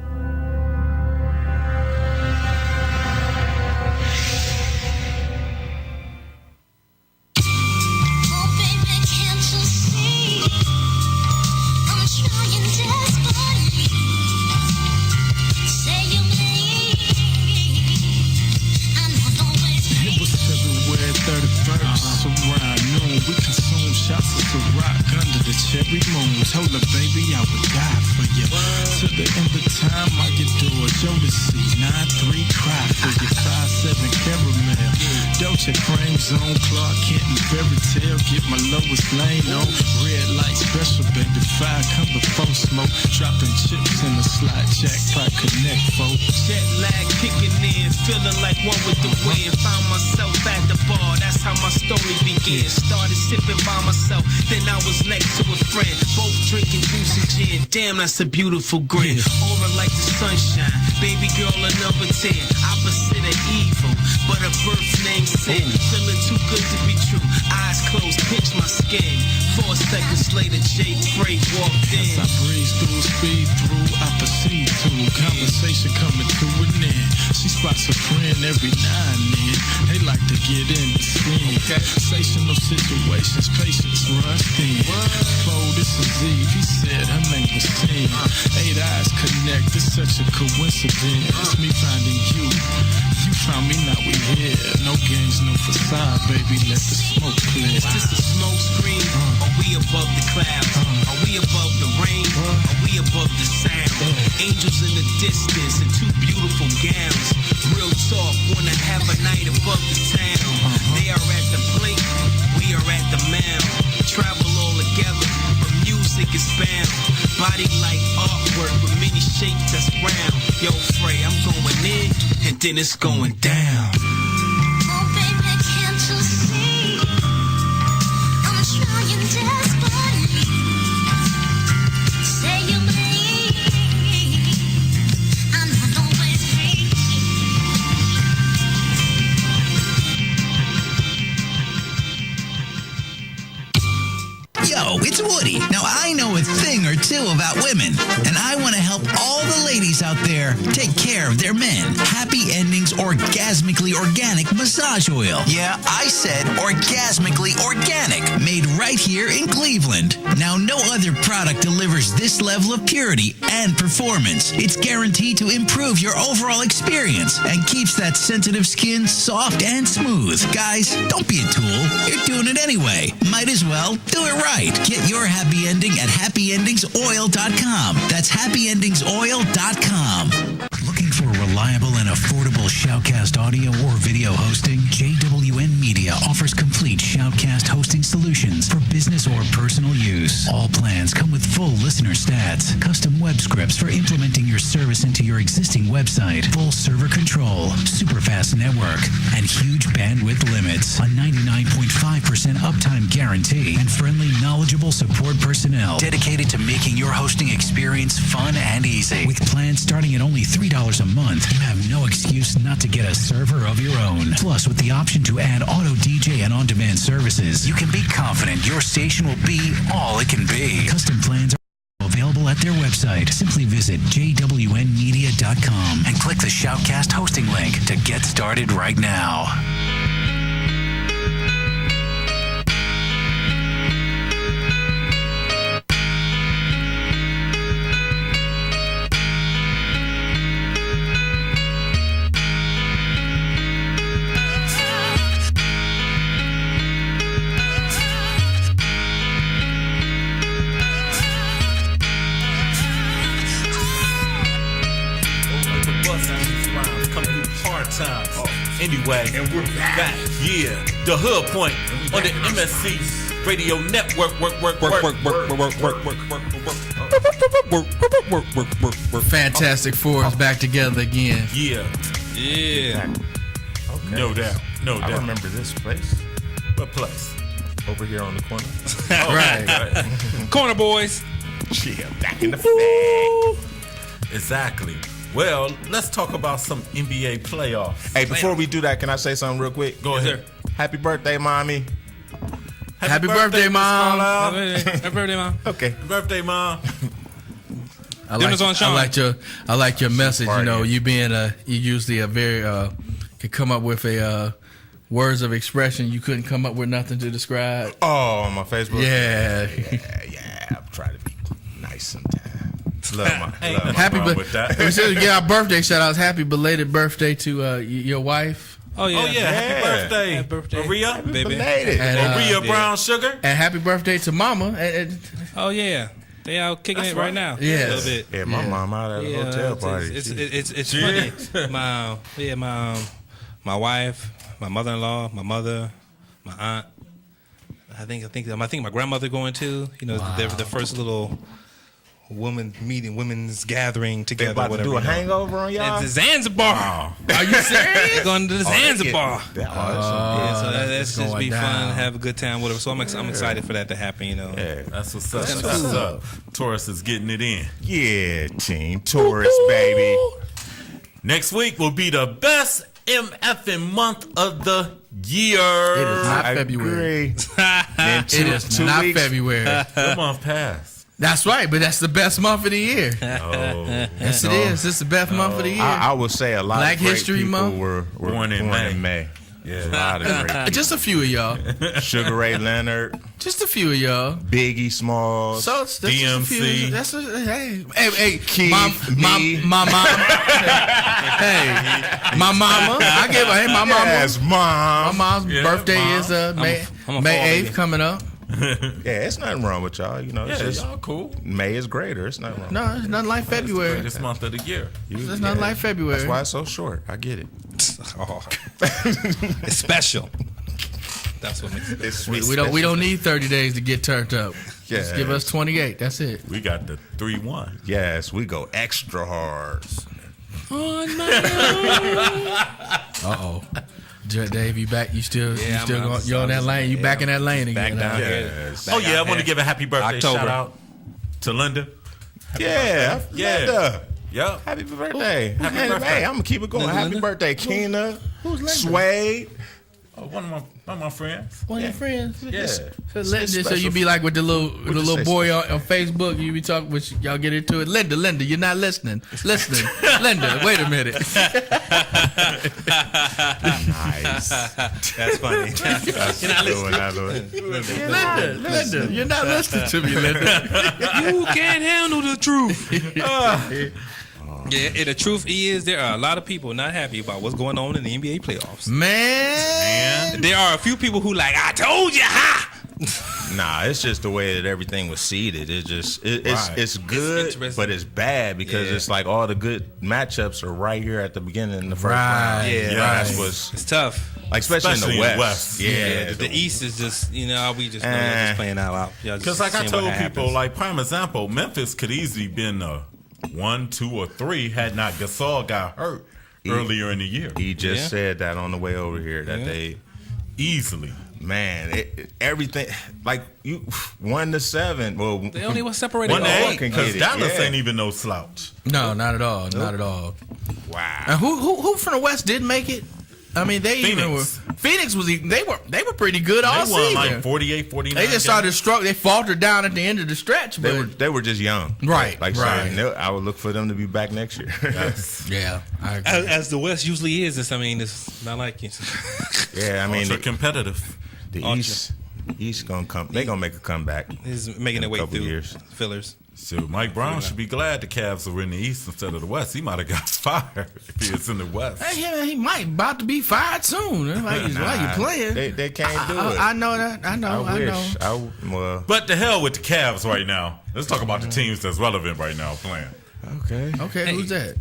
Cherry moons, hold up, baby, I would die for you. To the end of time, I get doors, Jodeci, 9-3, cry for you, 5-7 caramel, Dolce cream zone, Clark Kent and fairy tale, get my lowest lane on, red light special, baby, 5 come before smoke, dropping chips in the slot, jackpot connect, folks. Jet lag kicking in, feeling like one with the wind. Found myself at the bar, that's how my story began. Started sipping by myself, then I was next to a friend, both drinking juice and gin. Damn, that's a beautiful grin. Aura like the sunshine, baby girl a number 10, opposite of evil, but her birth name sin. Feeling too good to be true, eyes closed, pinch my skin. 4 seconds later, Jake Frey walked in. As I breeze through, speed through, I proceed to conversation coming to an end. She spots a friend every now and then. They like to get in the scene. Sensational situations, patience runs thin. Flow, this is Eve. He said her name was Sin. 8 eyes connect. It's such a coincidence. Me finding you. You found me, now we here. No games, no facade, baby. Let the smoke clear. Is this a smoke screen? Are we above the clouds? Are we above the rain? Are we above the sound? Angels in the distance and 2 beautiful gowns. Real talk, wanna have a night above the town. They are at the plate, we are at the mound. Travel all together, but music is bound. Body like artwork with many shapes that's round. Yo, Frey, I'm going in, and then it's going down. Yo, it's Woody. Now, I know a thing or two about women, and I want to help all the ladies out there take care of their men. Happy Endings Orgasmically Organic Massage Oil. Yeah, I said orgasmically organic, made right here in Cleveland. Now, no other product delivers this level of purity and performance. It's guaranteed to improve your overall experience and keeps that sensitive skin soft and smooth. Guys, don't be a tool. You're doing it anyway. Might as well do it right. Get your happy ending at happyendingsoil.com. That's happyendingsoil.com. Looking for reliable and affordable Shoutcast audio or video hosting? JWN Media offers complete Shoutcast hosting solutions for business or personal use. All plans come with full listener stats, custom web scripts for implementing your service into your existing website, full server control, super fast network, and huge bandwidth limits, a 99.5% uptime guarantee, and friendly, knowledgeable support personnel dedicated to making your hosting experience fun and easy. With plans starting at only $3 a month, you have no excuse not to get a server of your own. Plus, with the option to add auto DJ and on-demand services, you can be confident your station will be all it can be. Custom plans are available at their website. Simply visit jwnmedia.com and click the Shoutcast hosting link to get started right now. Anyway, And we're back. Yeah, the Hood Point on the MSC Radio Network. Fantastic Four is back together again. Yeah. Yeah. Okay. No doubt. No I doubt. remember this place What place? over here on the corner. Right. Corner boys. Yeah, back in the flag. Exactly. Well, let's talk about some NBA playoffs. Hey, before we do that, can I say something real quick? Go ahead. Happy birthday, mommy. Happy birthday, Mom. Happy birthday, Mom. Okay. Happy birthday, Mom. Dinner's on Sean. I like your message. Party. You know, you being you usually a very can come up with a words of expression. You couldn't come up with nothing to describe. Oh, on my Facebook? Yeah. Yeah. I'm trying to be nice sometimes. Love my Happy wrong with that. We said get our birthday shout outs. Happy belated birthday to your wife. Oh yeah. Oh, yeah. Happy birthday. Happy birthday. Maria. Baby. Belated. And, Maria yeah. Brown Sugar. And happy birthday to Mama. Oh yeah. They out kicking That's it right right. now. Yes. A little bit. Yeah, my mom out at a Yeah, hotel party. It's funny. My wife, my mother-in-law, my mother, my aunt. I think my grandmother going too. You know, they're the first little women's gathering They together. about to whatever, do a you know. hangover on y'all? It's the Zanzibar. Are you serious? Going to the Zanzibar. Yeah, So that's it's just be going fun, down. have a good time, whatever. So I'm excited for that to happen. You know. yeah. That's what's up. That's That's what's cool. up. Taurus is getting it in. Yeah, Team Taurus, baby. Next week will be the best MFing month of the year. It is not I February. agree. In It is two not weeks. February. What month passed? That's right, but that's the best month of the year. Oh, Yes, it is. It's the best month of the year. I would say a lot Black of great History people Month? were Born in May. Yeah, a lot of great people. Just a few of y'all. Sugar Ray Leonard, Just a few of y'all. Biggie Smalls. So that's just a few. DMC. That's hey, Keith, my mom. Hey, my mama. I give her. Hey, my mama. Yes, My mom. mom's Yeah, birthday mom. is I'm a May fall 8th baby. coming up. Yeah, it's nothing wrong with y'all. You know, it's yeah, just y'all cool. May is greater. It's nothing wrong. No, it's nothing like February. Greatest month of the year. It's nothing like February. That's why it's so short. I get it. Oh. It's special. That's what makes it. It's We don't need 30 days to get turned up. Just Yeah. give us 28. That's it. We got the 3-1. Yes, we go extra hard. On my Uh-oh. Dave, you back? You still Yeah, you're on that lane? You back in that lane back again? down huh? here. Yes. Oh, yeah, I want to give a happy birthday October. shout out to Linda. Yeah, Yeah. Linda. Yep. Happy birthday. Happy Hey, birthday. Hey, I'm gonna keep it going. Linda, Happy Linda? birthday, Keena. Who's Linda? Suede. Oh, one of my friends. One of your friends? Yeah. So, It's so special. you be like with the little you say boy on Facebook. You be talking with y'all get into it. Linda, you're not listening. Listening, Linda. Wait a minute. Nice. That's funny. That's You're not good listening. one, Linda, you're not listening to me, Linda. You can't handle the truth. Yeah, and the truth is there are a lot of people not happy about what's going on in the NBA playoffs. Man, there are a few people who like, I told you, ha! Nah, it's just the way that everything was seeded. It's just Right. it's good, interesting. but it's bad because Yeah. it's like all the good matchups are right here at the beginning in the first Right. round. Yeah, That's what's It's tough. like, especially in the West. Yeah, the East is just, you know, we just know they're just playing out. Because like I told people, like prime example, Memphis could easily been a 1, 2, or 3 had not Gasol got hurt earlier in the year. He just said that on the way over here that they easily. Man, everything like you 1-7. Well, They only was separated 1-8 can because get it. Dallas Yeah. ain't even no slouch. No, not at all. Not at all. Wow. And who from the West did make it? I mean, they even were. Phoenix. Phoenix was even. They were pretty good all They won season. like 48, 49. They just started They faltered down at the end of the stretch. But They were just young, Right, Like right. saying, I would look for them to be back next year. yeah, I agree. As the West usually is, it's not like it. Yeah, I mean, Ultra competitive. The East gonna come. They gonna make a comeback. He's making their way through years. Fillers. So Mike Brown should be glad the Cavs are in the East instead of the West. He might have got fired if he was in the West. Hey, yeah, he might about to be fired soon. Why you playing? They can't do it. I know that. I know. I wish. Well, But the hell with the Cavs right now. Let's talk about the teams that's relevant right now playing. Okay. Okay, who's that?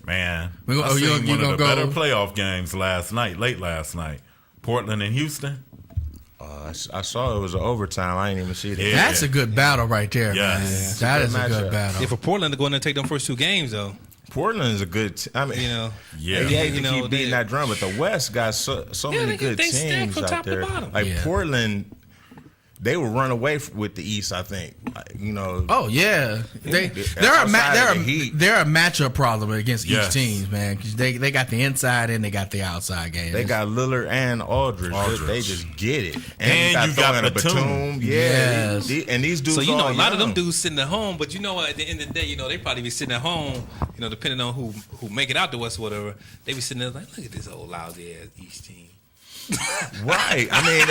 Man, We gonna- I seen you one gonna of the go- better playoff games late last night. Portland and Houston. I saw it was an overtime. I didn't even see that. Yeah. That's a good battle right there, man. Yes. That It's is a a good good matchup. battle. Yeah, for Portland to go in and take them first 2 games though. Portland is a good. I mean, You know, Yeah. they hate to You know, keep beating they- that drum, but the West got so Yeah, many good they stacked teams from out top to there. bottom. Like Yeah. Portland, they will run away with the East. I think. You know. Oh yeah, they're Outside of the Heat. they're a matchup problem against Yes. each team, man. 'Cause they got the inside and they got the outside game. They got Lillard and Aldridge. They just get it. And you got a Batum. Yeah. Yes. And these dudes. so you know all a lot of them young. dudes sitting at home, but you know what? At the end of the day, you know they probably be sitting at home. You know, depending on who make it out the West or whatever, they be sitting there like, look at this old lousy ass East team. Right. I mean,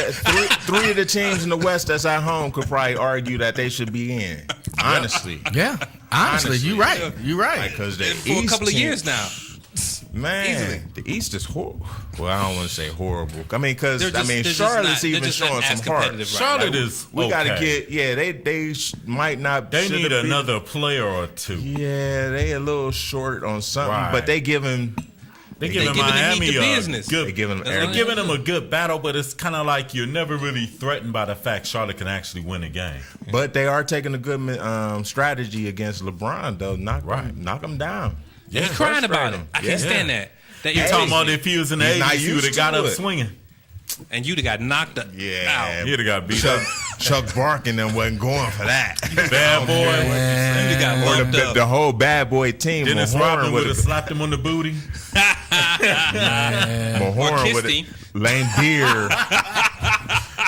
three of the teams in the West that's at home could probably argue that they should be in. Honestly. Yeah. Honestly, you right. You right. Because the And for a East couple of team- years now. Man, Easily. the East is horrible. Well, I don't want to say horrible. I mean, because They're just- they're just Charlotte's not- they're even just not showing as some heart. competitive right Charlotte now. is We got to okay. get. They might not. They shoulda need beat- another player or two. Yeah, they a little short on something, Right. but they giving. They're They giving giving the Miami Heat the a business. good. They giving them. That's They're what giving them a good battle, but it's kind of like you're never really threatened by the fact Charlotte can actually win a game. But they are taking a good strategy against LeBron, though. Knock him down. Yeah, He's crying frustrate about it. him. I can't Yeah. stand that. That You irritates talking about me. if he was in the He's not 80s, he would have used got to up it. swinging. And you'd have got knocked out. Yeah, He'd have got beat Chuck, up. Chuck Barkin them wasn't going for that. Bad boy. You'd have got Or bumped up. the whole bad boy team. Dennis Mahorn Rodman would have would've- slapped him on the booty. Mahorn kissed would him. have. Lane Beer.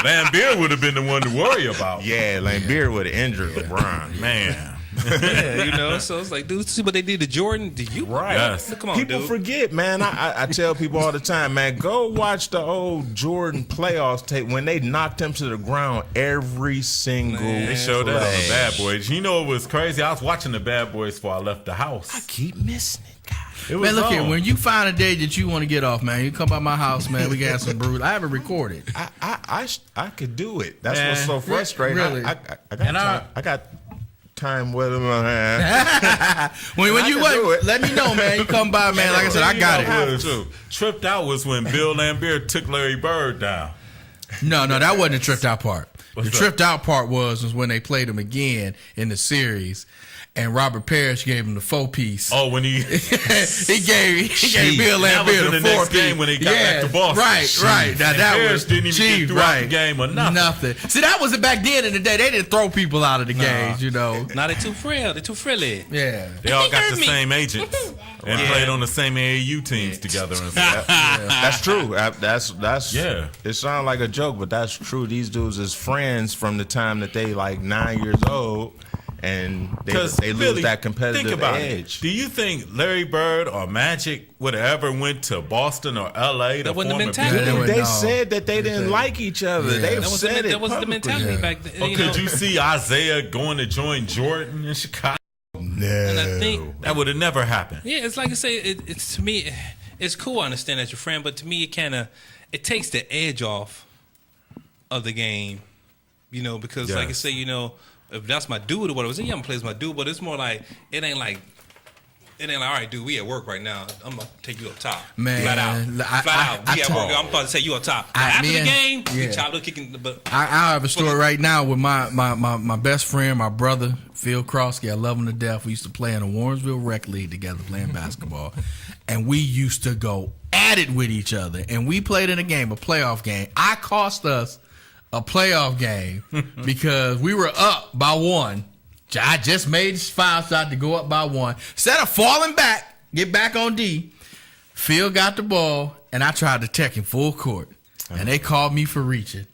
Van Beer would have been the one to worry about. Yeah, Lane Beer would have injured LeBron. Man. Yeah, you know, so it's like, dude, see what they did to Jordan? Did you? Right. Yes. Come on, People dude. forget, man. I tell people all the time, man, go watch the old Jordan playoffs tape when they knocked him to the ground every single They showed that on the play. Bad Boys. You know it was crazy? I was watching the Bad Boys before I left the house. I keep missing it, guys. It was Man, look here. on. When you find a day that you want to get off, man, you come by my house, man. We can have some brews. I have it recorded. I could do it. That's Man, what's so frustrating. really. I got And time. I got time with him. I when I you can want, do it. let me know, man. You come by, man. Like I said, I got it. Was, tripped out was when Bill Laimbeer took Larry Bird down. No, that wasn't the tripped out part. What's the that? tripped out part was when they played him again in the series, and Robert Parrish gave him the 4-piece. Oh, when he he gave Bill that was Laimbeer in the the next 4-piece game when they got back to Boston. Right. Now And that Parrish was didn't even get cheap, throughout right? the game or nothing. See, that was it back then in the day. They didn't throw people out of the games, you know. Now they're too frail. They're too frilly. Yeah. They all got the same agents and played on the same AAU teams together and stuff. That's true. That's Yeah. It sounds like a joke, but that's true. These dudes is friends from the time that they like 9 years old, and they lose Billy, that competitive think about edge. It. Do you think Larry Bird or Magic would have ever went to Boston or LA to wasn't the form a mentality. big They said that they didn't like each other. Yeah. They That was said the, it that was the publicly. mentality back then. Or you could know? you see Isaiah going to join Jordan in Chicago? No. And I think That would have never happened. Yeah, it's like I say. It's to me, it's cool. I understand that you're friend, but to me, it takes the edge off of the game. You know, because like I Yes. say, you know, if that's my dude or whatever, I'm gonna play as my dude, but it's more like it ain't like. All right, dude, we at work right now. I'm gonna take you up top, Man, flat out. I We at work. I'm about to say you up top. After the game, we chopped up kicking. But I have a story right now with my best friend, my brother, Phil Krosky. I love him to death. We used to play in the Warrensville Rec League together playing basketball. And we used to go at it with each other. And we played in a game, a playoff game. I cost us a playoff game because we were up by 1. I just made this foul shot to go up by 1. Instead of falling back, get back on D, Phil got the ball, and I tried to tech him full court. And they called me for reaching.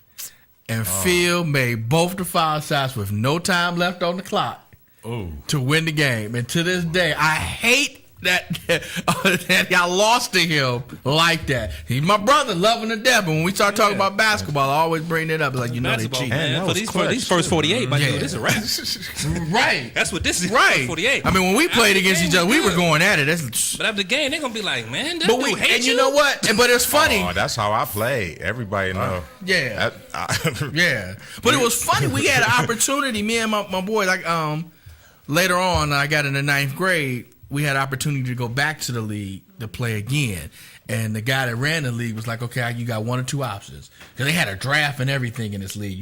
And Phil made both the foul shots with no time left on the clock to win the game. And to this day, I hate that I lost to him like that. He's my brother, loving to death. But when we start talking about basketball, I always bring it up. It's like, you know, they basketball, cheat. man. For these first 48, my dude, this is a wrap. Right. That's what this is. Right. 48. I mean, when we played against each other, we were going at it. That's, But after the game, they're gonna be like, man, that but dude we, hate and you know what? But it's funny. Oh, that's how I play. Everybody know. Yeah. Yeah. But it was funny. We had an opportunity, me and my boy, like later on, I got in the 9th grade. we had opportunity to go back to the league to play again. And the guy that ran the league was like, okay, you got one or two options. Because they had a draft and everything in this league.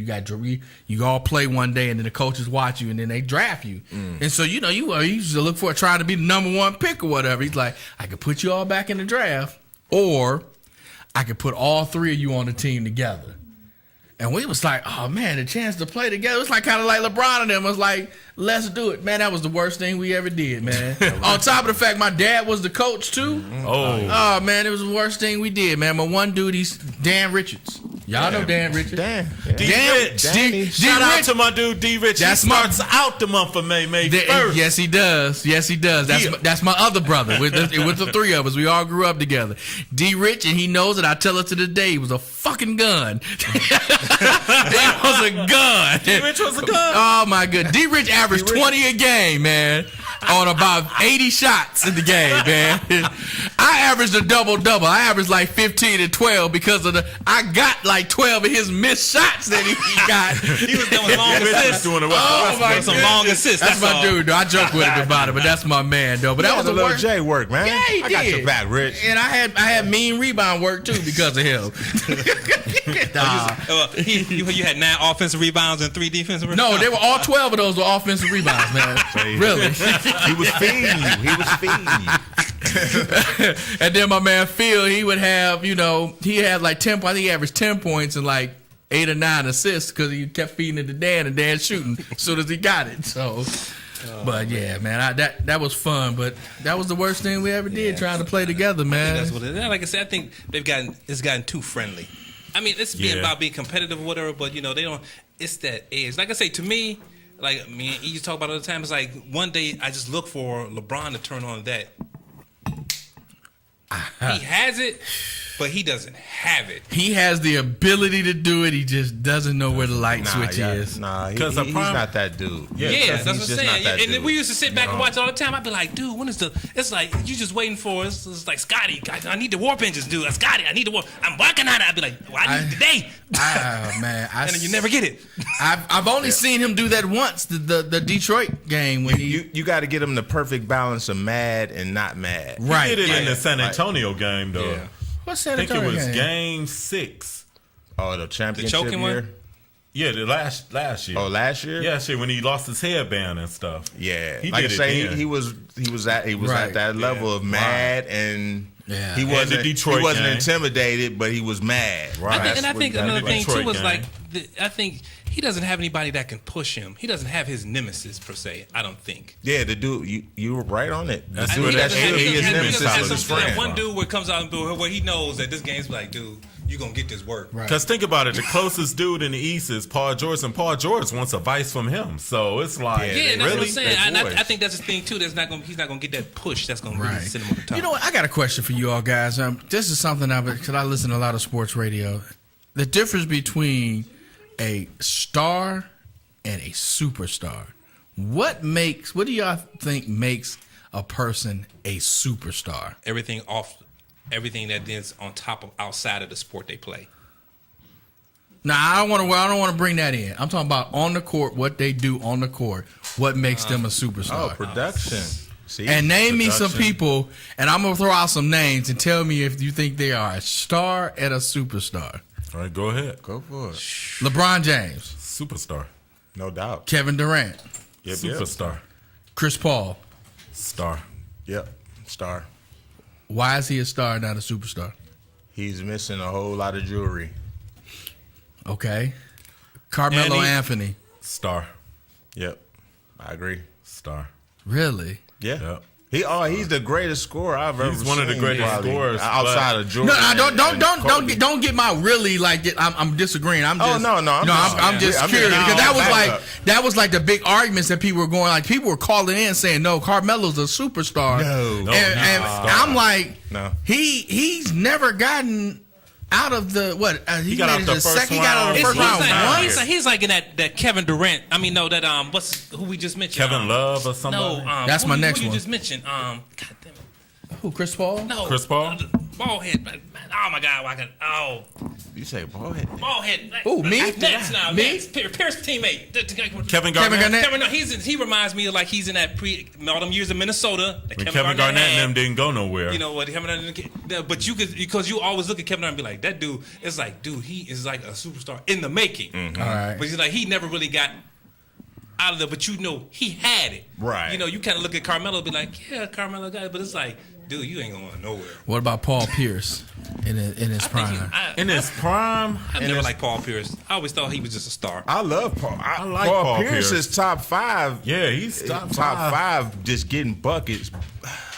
You all play one day, and then the coaches watch you, and then they draft you. And so, you used to look for trying to be the number one pick or whatever. He's like, I could put you all back in the draft, or I could put all three of you on the team together. And we was like, oh, man, the chance to play together. It was like kind of like LeBron and them was like, let's do it. Man, that was the worst thing we ever did, man. On top of the fact my dad was the coach, too. Oh, man, it was the worst thing we did, man. My one dude, he's Dan Richards. Y'all know Dan Richards. Shout out to my dude, D. Rich. He starts out the month of May 1st. Yes, he does. Yes, he does. That's my other brother. With the three of us, we all grew up together. D. Rich, and he knows it. I tell it to this day. He was a fucking gun. It was a gun. D. Rich was a gun. Oh my god. D. Rich averaged 20 a game, man. On about 80 shots in the game, man. I averaged a double-double. I averaged like 15 and 12 because of I got like 12 of his missed shots that he got. He was doing long assists. Some long assists. That's my dude, though. I joke with him about it, but that's my man, though. But that was a the little worst. J work, man. Yeah, he I did. got your back, Rich. And I had mean rebound work too because of him. You had 9 offensive rebounds and 3 defensive rebounds? No, they were all 12 of those were offensive rebounds, man. Really. He was feeding you. And then my man Phil, he would have, he had like 10 points. He averaged 10 points and like 8 or 9 assists because he kept feeding it to Dan and Dan shooting as soon as he got it. So, but yeah, man, that was fun. But that was the worst thing we ever did trying to play together, man. That's what it is. Like I said, I think it's gotten too friendly. I mean, it's being about being competitive or whatever, but they don't. It's that edge. Like I say, to me. Like me and you talk about all the time. It's like one day I just look for LeBron to turn on that. He has it, but he doesn't have it. He has the ability to do it. He just doesn't know where the light switch is. Because he's not that dude. Yeah, that's what I'm saying. And then we used to sit back and watch it all the time. I'd be like, dude, when is the? It's like you just waiting for us. It's like Scotty, I need the warp engines, dude. Scotty, I need the warp. I'm working on it. I'd be like, well, I need it today. Man, and then you never get it. I've only seen him do that once. The Detroit game when you got to get him the perfect balance of mad and not mad. Right. He did it in the San Antonio game though. Yeah. What's I San think it Antonio was game? game 6. Oh, the championship choking year? one? Yeah, the last year. Oh, last year? Yeah, shit, when he lost his headband and stuff. Yeah, he like did I say, it then. he was at that level of mad, and he wasn't the Detroit he wasn't game. intimidated, but he was mad. Right. I think another thing too Detroit was game. like I think he doesn't have anybody that can push him. He doesn't have his nemesis per se. I don't think. Yeah, the dude, you were right on it. The That's dude what that that should be his is. nemesis is his friend. One dude where comes out and where he knows that this game's like, dude, you gonna get this work. Because think about it, the closest dude in the East is Paul George, and Paul George wants advice from him. So it's like, Yeah, that's really? what I'm saying. And I think that's the thing too. He's not gonna get that push. That's gonna really send him on the top. You know what? I got a question for you all guys. This is something because I listen to a lot of sports radio. The difference between a star and a superstar. What do y'all think makes a person a superstar? Everything that is on top of outside of the sport they play. Now I don't want to bring that in. I'm talking about on the court, what they do on the court. What makes them a superstar? Oh, production. See, and name me some production. people, and I'm gonna throw out some names and tell me if you think they are a star and a superstar. All right, go ahead. Go for it. LeBron James, Superstar. No doubt. Kevin Durant, Superstar. Chris Paul, Star. Yep. Star. Why is he a star, not a superstar? He's missing a whole lot of jewelry. Okay. Carmelo And he- Anthony. Star. Yep. I agree. Star. Really? Yeah. He's the greatest scorer I've ever seen. He's one of the greatest probably, scorers, outside but- of Jordan. Don't get my really like. I'm disagreeing. I'm just. I'm just curious because that was like the big arguments that people were going. Like people were calling in saying, "No, Carmelo's a superstar." And I'm like, no. He's never gotten out of the what? He got out the first second. He got out of the first round. He's like in that Kevin Durant. I mean, no, that who we just mentioned. Kevin Love or somebody? That's my next who one. you just mentioned. God damn it. Who? Chris Paul? No, Chris Paul? Ball head. Man, oh my God, You say ball head? ball head. Who, me? Next now. Me? Next. Pierce teammate. Kevin Garnett. Kevin, no, he reminds me of like he's in that all them years in Minnesota. When Kevin Garnett and them didn't go nowhere. You know what? But you could, because you always look at Kevin Garnett and be like, that dude is like, dude, he is like a superstar in the making. Mm-hmm. All right. But he's like, he never really got out of there, but you know he had it. Right. You know, you kind of look at Carmelo and be like, yeah, Carmelo got it, but it's like, dude, you ain't going nowhere. What about Paul Pierce in his prime? In his prime? I never liked Paul Pierce. I always thought he was just a star. I love Paul. I like Paul Paul Pierce. Pierce. Is top 5. Yeah, he's top five. Just getting buckets.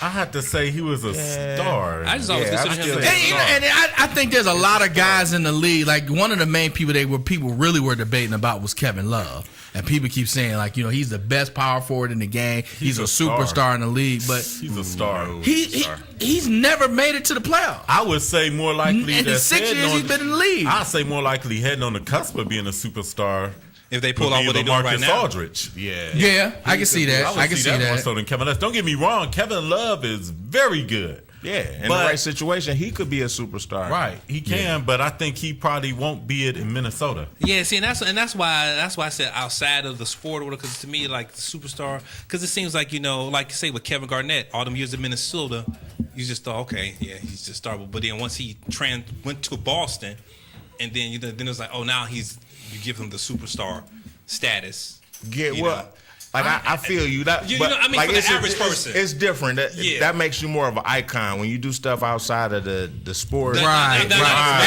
I have to say he was a star. I just always consider him a And I think there's a lot of guys in the league. Like one of the main people people really were debating about was Kevin Love. And people keep saying, like, you know, he's the best power forward in the game. He's a superstar in the league, but he's a star. He's never made it to the playoffs. I would say more likely in the 6 years he's been in the league. I'd say more likely heading on the cusp of being a superstar. If they pull off what they're doing right now. Aldridge. Yeah, I can see that. I can see that. More so than Kevin Love. Don't get me wrong, Kevin Love is very good. Yeah, in the right situation, he could be a superstar. Right, he can, but I think he probably won't be it in Minnesota. Yeah, see, and that's why I said outside of the sport, because to me, like the superstar, because it seems like, you know, like say with Kevin Garnett, all them years in Minnesota, you just thought, okay, yeah, he's just started. But then once he went to Boston, and then then it was like, oh, now you give him the superstar status. Like I feel you. That, you but, know, I mean, like, for the average person, it's different. That makes you more of an icon when you do stuff outside of the sport. Right. And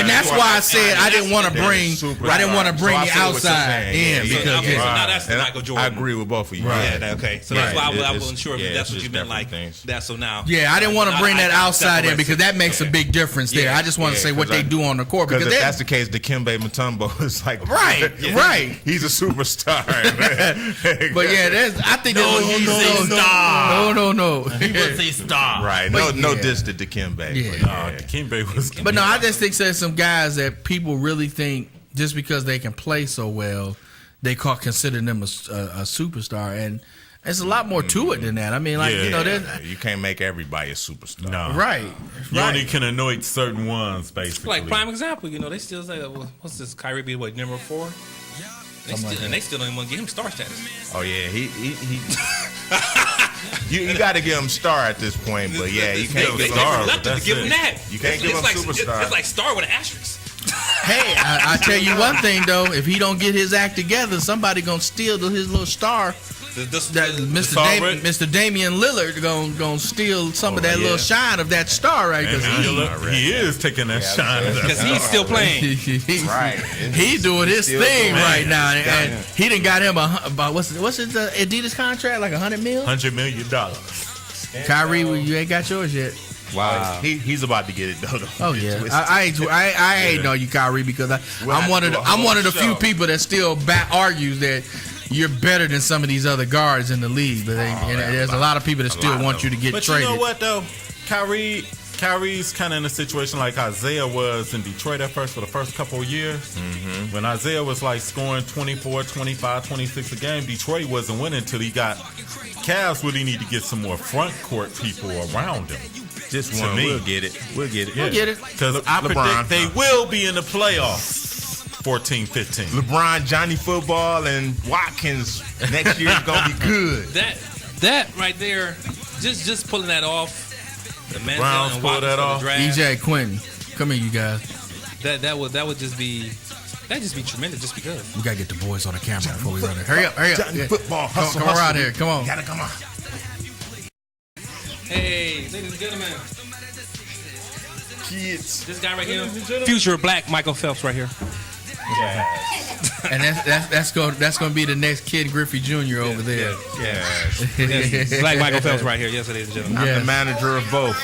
that's why I said I didn't want to bring the outside in because so now that's the Michael Jordan. I agree with both of you. Right. Yeah. Okay. So that's why I wasn't sure if that's what you meant. Like that. So now. Yeah, I didn't want to bring that outside in because that makes a big difference there. I just want to say what they do on the court because if that's the case, Dikembe Mutombo is like right. He's a superstar. But yeah. I think no. He was a star. Right. No diss to Dikembe. Yeah. Dikembe was. But no, I just think there's some guys that people really think just because they can play so well, they consider them a superstar, and there's a lot more to it than that. I mean, like you know, you can't make everybody a superstar. No. Right. You only can anoint certain ones, basically. Like prime example, you know, they still say, what's this? Kyrie be number 4? They still don't even want to give him star status. Oh yeah, he you got to give him star at this point, but yeah, you can't give him star. Give him that. You can't give him superstar. It's like star with an asterisk. Hey, I tell you one thing though, if he don't get his act together, somebody gonna steal his little star. Mr. Damian Lillard gonna steal some of that little shine of that star right there. He is taking that shine because he's still playing. Right, he's doing his thing right now, and he done got him about what's his Adidas contract, like $100 million. $100 million. Kyrie, you ain't got yours yet. Wow, he's about to get it though. Oh yeah, I ain't know you, Kyrie, because I'm one of the few people that still argues that you're better than some of these other guards in the league, but there's a lot of people that still want you to get traded. But you know what though, Kyrie's kind of in a situation like Isaiah was in Detroit at first for the first couple of years. Mm-hmm. When Isaiah was like scoring 24, 25, 26 a game, Detroit wasn't winning until he got Cavs. Really need to get some more front court people around him. Just one, we'll get it. We'll get it. We'll get it. Because I predict they will be in the playoffs. 14-15. LeBron, Johnny Football, and Watkins next year is gonna be good. That right there, just pulling that off. The Browns and pull that off. EJ Quinn, come here, you guys. That would just be tremendous, just because. We gotta get the boys on the camera before we run it. Hurry up! Johnny Football, hustle, come around here. Come on. You gotta come on. Hey, ladies and gentlemen. Kids. This guy right here, future black Michael Phelps right here. Yes. And that's going to be the next Ken Griffey Jr. over there. Yes. Black Michael Phelps right here. Yes, ladies and gentlemen. I'm the manager of both.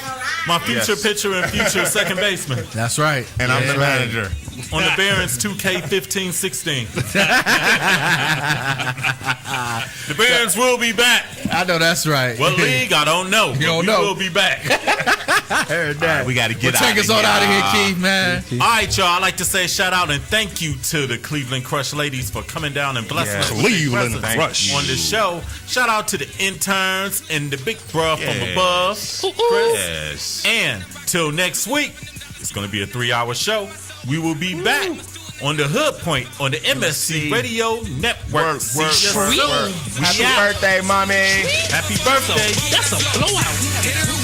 My future pitcher and future second baseman. That's right. And I'm the manager. On the Barons 2K15-16. The Barons will be back. I know that's right. What league? I don't know. You don't we know. will be back. Heard that. We got to get Well, take us on out of here, Keith, man. All right, y'all. I'd like to say shout out and thank you to the Cleveland Crush ladies for coming down and blessing us with their Cleveland presence Crush. on the show. Shout out to the interns and the big bruh from Yes. above, Chris. Yes. And till next week, it's going to be a 3-hour show. We will be back on the Hood Point on the MSC Radio Network. Happy birthday, mommy. Happy birthday. That's a blowout.